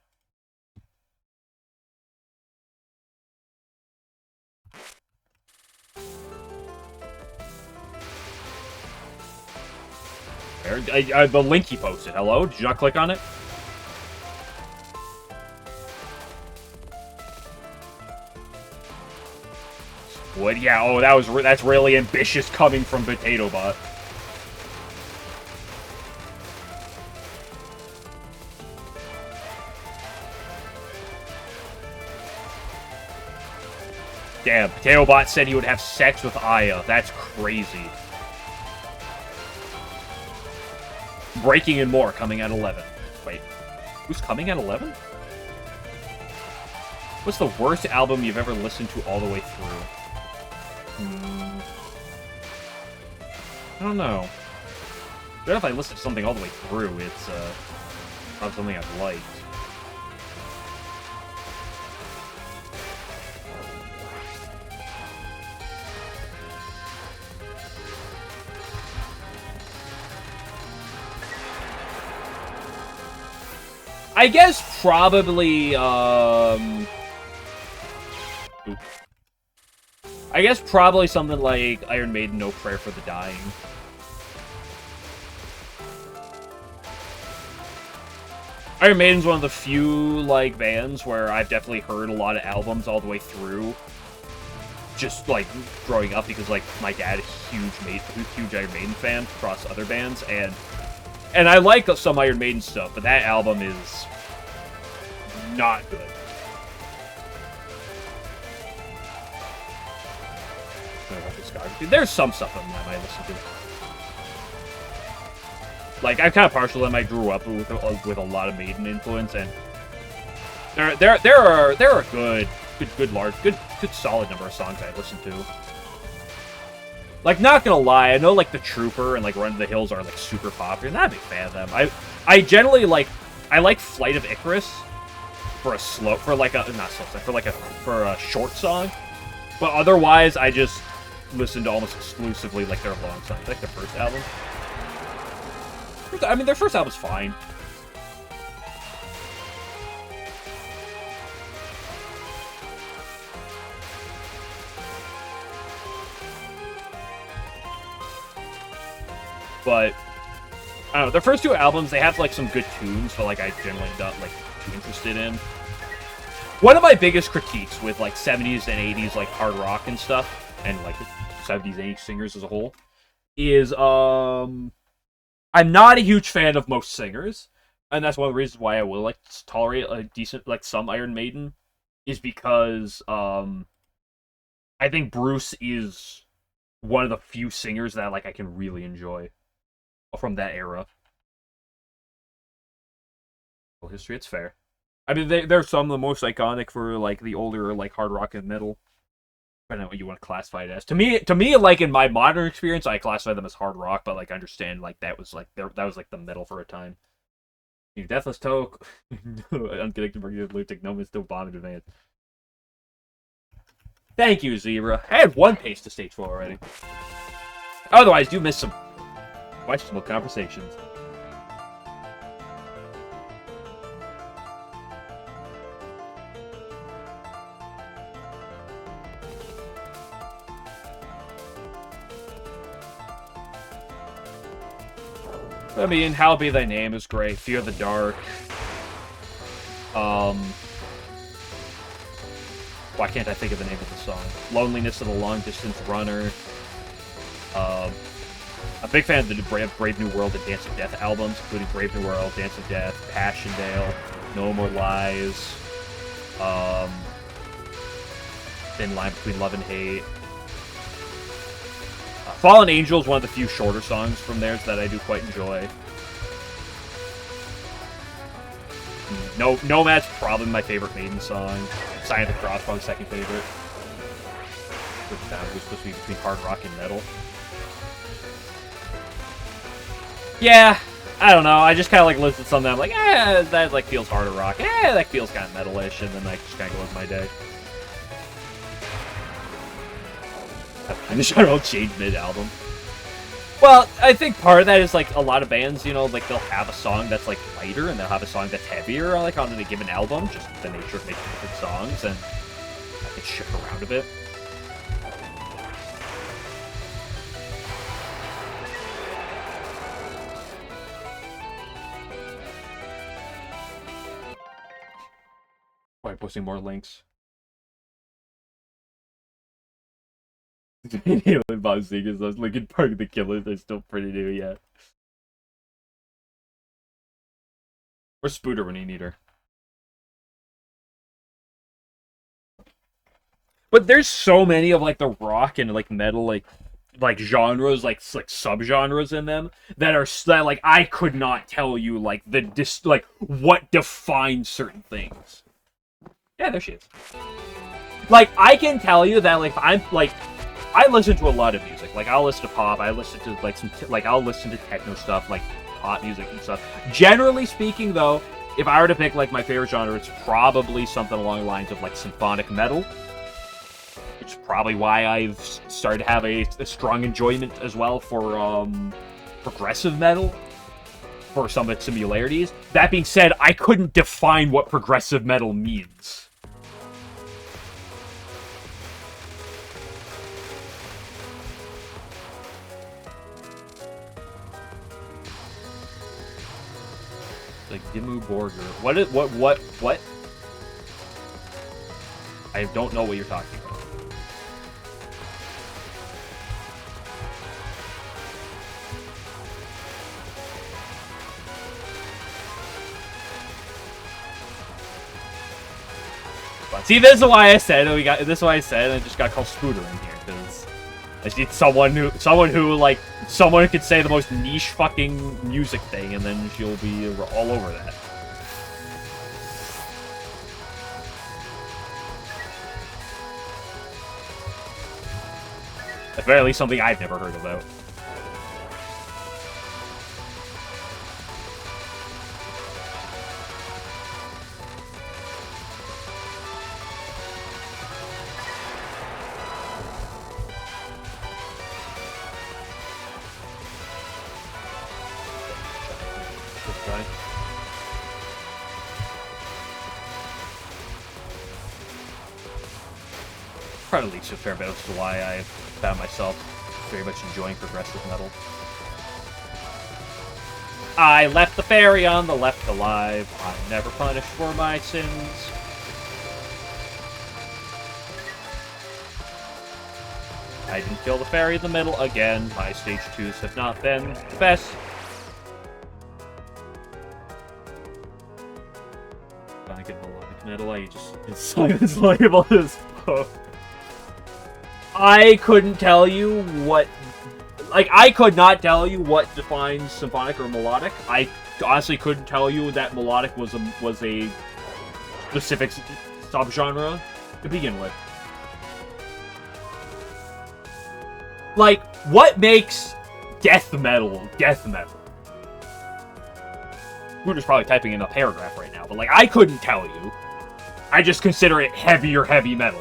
The link he posted. Hello? Did you not click on it? What? Yeah. Oh, that's really ambitious coming from Potato Bot. Damn, Potato Bot said he would have sex with Aya. That's crazy. Breaking and More coming at 11. Wait, who's coming at 11? What's the worst album you've ever listened to all the way through? I don't know. But if I listen to something all the way through, it's not something I've liked. I guess probably, I guess probably something like Iron Maiden, No Prayer for the Dying. Iron Maiden's one of the few, like, bands where I've definitely heard a lot of albums all the way through. Just, like, growing up, because, like, my dad is a huge Iron Maiden fan across other bands, and I like some Iron Maiden stuff, but that album is not good. discography. There's some stuff on them I listen to. Like, I'm kind of partial to them. I grew up with a lot of Maiden influence, and there are a good solid number of songs I listen to. Like, not gonna lie, I know like the Trooper and like Run to the Hills are like super popular. Not a big fan of them. I generally like Flight of Icarus for a short song, but otherwise I just listen to almost exclusively like their long songs, like their first album. I mean, their first album's fine. But I don't know, their first two albums, they have like some good tunes, but like I generally not like too interested in. One of my biggest critiques with like 70s and 80s like hard rock and stuff, and like 70s and 80s singers as a whole, is I'm not a huge fan of most singers, and that's one of the reasons why I will like tolerate a decent like some Iron Maiden, is because I think Bruce is one of the few singers that like I can really enjoy from that era. Well, history, it's fair. I mean, they're some of the most iconic for like the older like hard rock and metal. I don't know what you want to classify it as. To me, like in my modern experience, I classify them as hard rock, but like I understand like that was like the metal for a time. Deathless Toe, Unconnected Mercury Lutic, No Man's Still Bombing Advance. Thank you, Zebra. I had one pace to stage 4 already. Otherwise, you missed some questionable conversations. I mean, How Be Thy Name is great. Fear the Dark. Why can't I think of the name of the song? Loneliness of the Long Distance Runner. A big fan of the Brave New World and Dance of Death albums, including Brave New World, Dance of Death, Passchendaele, No More Lies, Thin Line Between Love and Hate. Fallen Angel is one of the few shorter songs from theirs that I do quite enjoy. Nomad's probably my favorite Maiden song. Sign of the Cross, probably second favorite. Which was supposed to be between hard rock and metal. Yeah, I don't know. I just kind of like listen to something. I'm like, that like feels harder rock. That feels kind of metal-ish, and then I just kind of go with my day. I just don't change mid-album. Well, I think part of that is like a lot of bands, you know, like they'll have a song that's like lighter and they'll have a song that's heavier, like on any given album, just the nature of making different songs, and I can shift around a bit. Why posting more links? And Bob Seger's those Linkin Park The Killers are still pretty new yet. Or Spooter when you need her. But there's so many of like the rock and like metal like genres, like subgenres in them that are like I could not tell you like what defines certain things. Yeah, there she is. Like I can tell you that like I'm like I listen to a lot of music. Like I'll listen to pop. I listen to like I'll listen to techno stuff, like pop music and stuff. Generally speaking, though, if I were to pick like my favorite genre, it's probably something along the lines of like symphonic metal. Which is probably why I've started to have a strong enjoyment as well for progressive metal, for some of its similarities. That being said, I couldn't define what progressive metal means. Like Dimmu Borgir. What? I don't know what you're talking about. But see, this is why I said it just got called Spooter in here, because It's someone who could say the most niche fucking music thing, and then she'll be all over that. At very least, something I've never heard about. Probably leads to a fair bit as to why I found myself very much enjoying progressive metal. I left the fairy on the left alive. I'm never punished for my sins. I didn't kill the fairy in the middle again. My stage 2s have not been the best. I get melodic metal. I just it's label as I couldn't tell you what, I could not tell you what defines symphonic or melodic. I honestly couldn't tell you that melodic was a specific subgenre to begin with. Like, what makes death metal death metal? Ruder's probably typing in a paragraph right now, but like, I couldn't tell you. I just consider it heavy metal.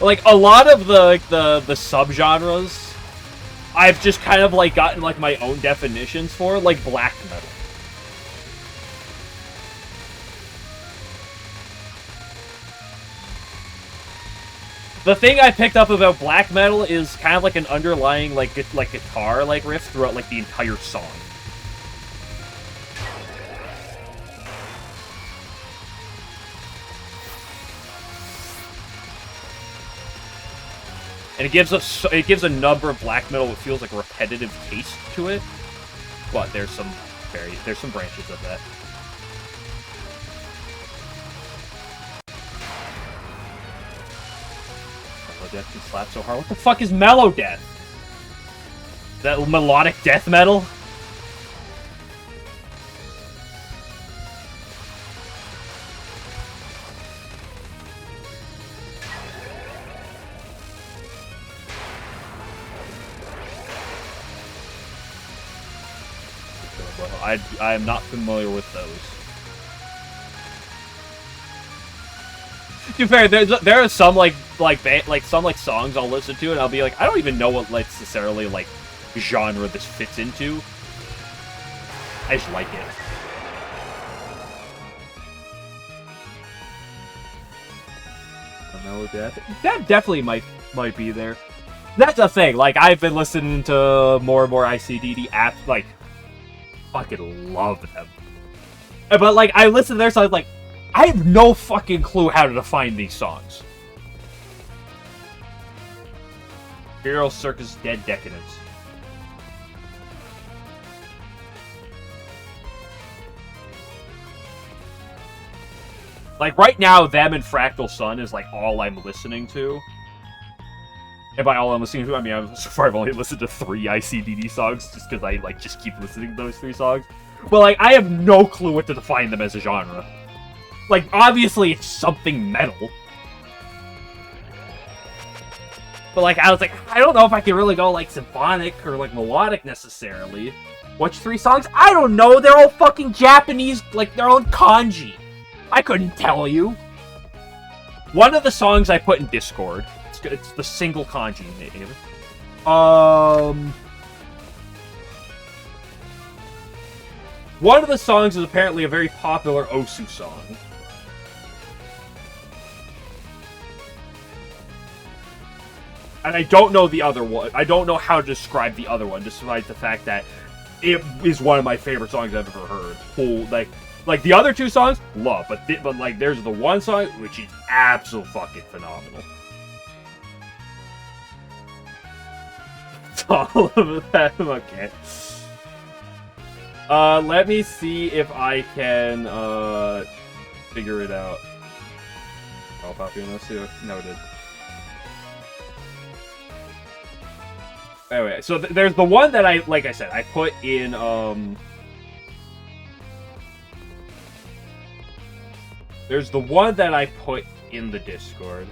Like, a lot of the subgenres, I've just kind of, like, gotten, like, my own definitions for, like, black metal. The thing I picked up about black metal is kind of like an underlying, like guitar, like, riff throughout, like, the entire song. And it gives a number of black metal what feels like a repetitive taste to it, but there's some branches of that. Mellow death can slap so hard. What the fuck is mellow death? Is that melodic death metal? I am not familiar with those. To be fair, there are some some songs I'll listen to and I'll be like, I don't even know what necessarily like genre this fits into. I just like it. That definitely might be there. That's the thing. Like, I've been listening to more and more ICDD apps. Like, fucking love them. But like, I listen to their songs. Like, I have no fucking clue how to define these songs. Imperial Circus, Dead Decadence. Like, right now, them and Fractal Sun is, like, all I'm listening to. And by all I'm listening to, I mean, so far I've only listened to 3 ICDD songs, just because I, like, just keep listening to those 3 songs. But, like, I have no clue what to define them as a genre. Like, obviously, it's something metal. But, like, I was like, I don't know if I can really go, like, symphonic or, like, melodic, necessarily. Which 3 songs? I don't know! They're all fucking Japanese, like, they're all kanji. I couldn't tell you. One of the songs I put in Discord, it's the single kanji name. One of the songs is apparently a very popular Osu song. And I don't know the other one. I don't know how to describe the other one, despite the fact that it is one of my favorite songs I've ever heard. Cool, like the other two songs, love, but like there's the one song which is absolutely fucking phenomenal. It's all of that. Okay. Let me see if I can figure it out. I'll pop you in this too. Noted. Anyway, so there's the one that like I said, I put in, there's the one that I put in the Discord.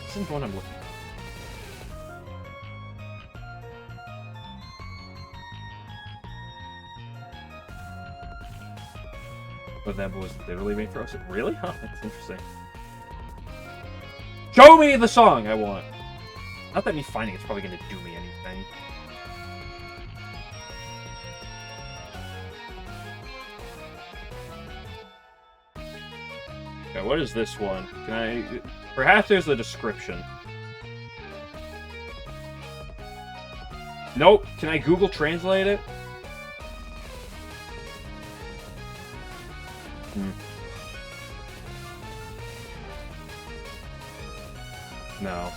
This is the one I'm looking for. But that was literally made for us. Really? Huh, that's interesting. Show me the song I want! Not that me finding it's probably gonna do me anything. Okay, what is this one? Can I... Perhaps there's a description. Nope. Can I Google Translate it? No.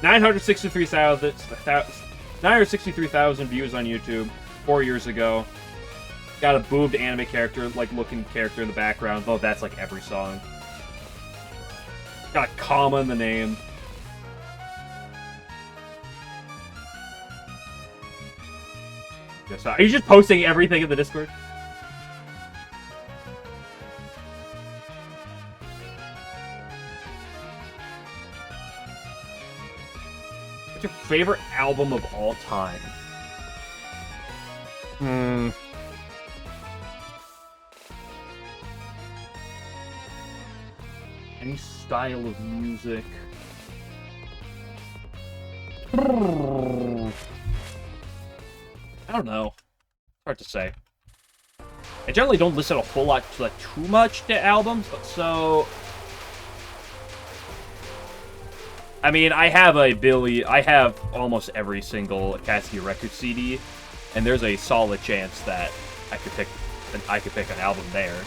963,000 views on YouTube 4 years ago. Got a boobed anime character, like looking character in the background, though that's like every song. Got a comma in the name. Are you just posting everything in the Discord? What's your favorite album of all time? Any style of music? I don't know. Hard to say. I generally don't listen a whole lot, like too much to albums, so I mean, I have almost every single Cassie record CD, and there's a solid chance that I could pick an album there.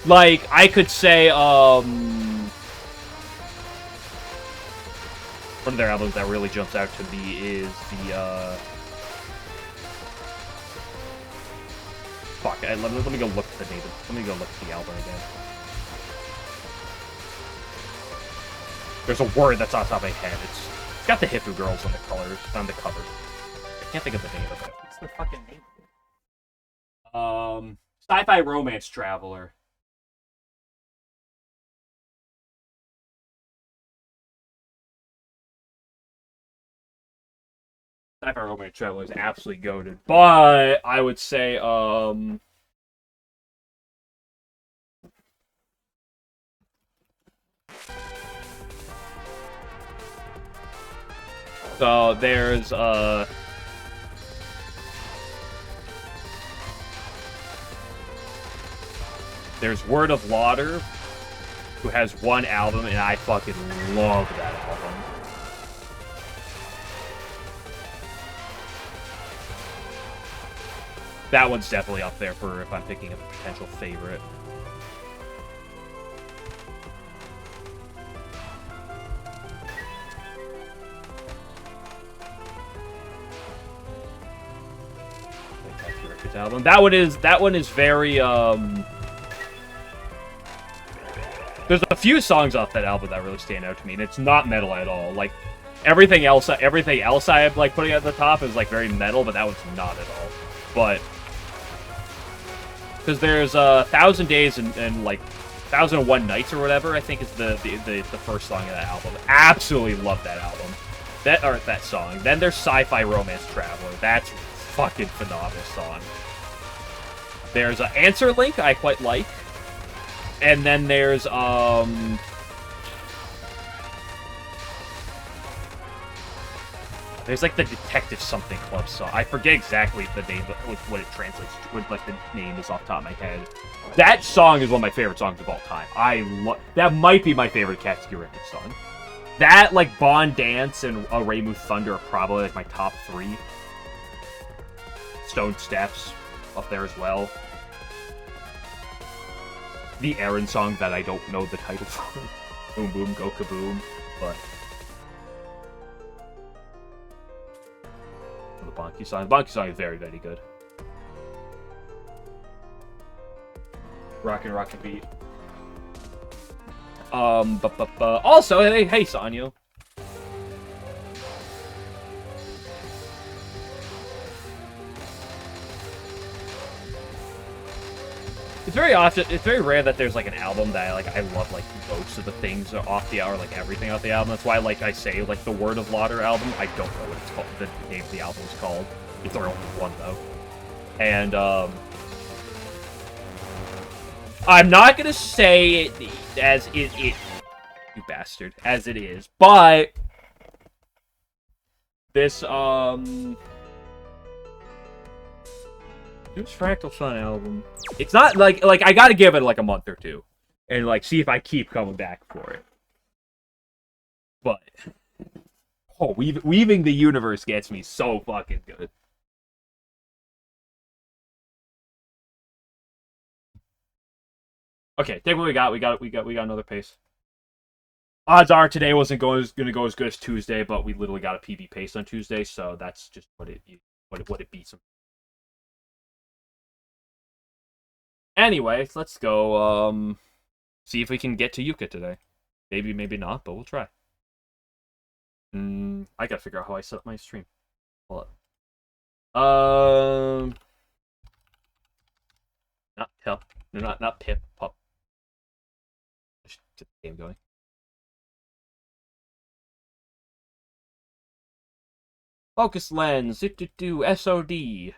Like, I could say, one of their albums that really jumps out to me is the, Fuck, let me go look at the name. Let me go look at the album again. There's a word that's on top of my head. It's got the Hifu Girls on the colors, on the cover. I can't think of the name of it. What's the fucking name? Sci-Fi Romance Traveler. Sci-Fi Romance Traveler is absolutely goated, but I would say, so there's, Word of Lauder, who has one album, and I fucking love that album. That one's definitely up there for if I'm picking a potential favorite. Album. That one is very there's a few songs off that album that really stand out to me, and it's not metal at all. Like everything else I am like putting at the top is like very metal, but that one's not at all. But because there's 1,000 Days and like 1,001 Nights or whatever, I think is the first song of that album. Absolutely love that album. That song. Then there's Sci-Fi Romance Traveler. That's fucking phenomenal song. There's an Answer Link I quite like. And then there's, there's like the Detective Something Club song. I forget exactly the name, what it translates to, what like the name is off the top of my head. That song is one of my favorite songs of all time. That might be my favorite Katsuki Remix song. That, like, Bond Dance and Reimu Thunder are probably like my top 3. Stone Steps up there as well. The Aaron song that I don't know the title for. Boom Boom Go Kaboom, but the Bonky song. The Bonky song is very, very good. Rockin' Beat. Also, hey, Sannyo. It's very rare that there's like an album that I love like most of the things off the or like everything off the album. That's why like I say like the Word of Lauder album. I don't know what it's called. The name of the album is called. It's our only one though. And I'm not gonna say it as it you bastard, as it is, but this this Fractal Sun album, it's not like I gotta give it like a month or two, and like see if I keep coming back for it. But weaving the universe gets me so fucking good. Okay, take what we got. We got another pace. Odds are today wasn't going to go as good as Tuesday, but we literally got a PB pace on Tuesday, so that's just what it beats. Anyway, let's go see if we can get to Yuka today. Maybe not, but we'll try. I gotta figure out how I set up my stream. Hold up. Not Pip. No, not Pip. Pup. Just get the game going. Focus lens. SOD.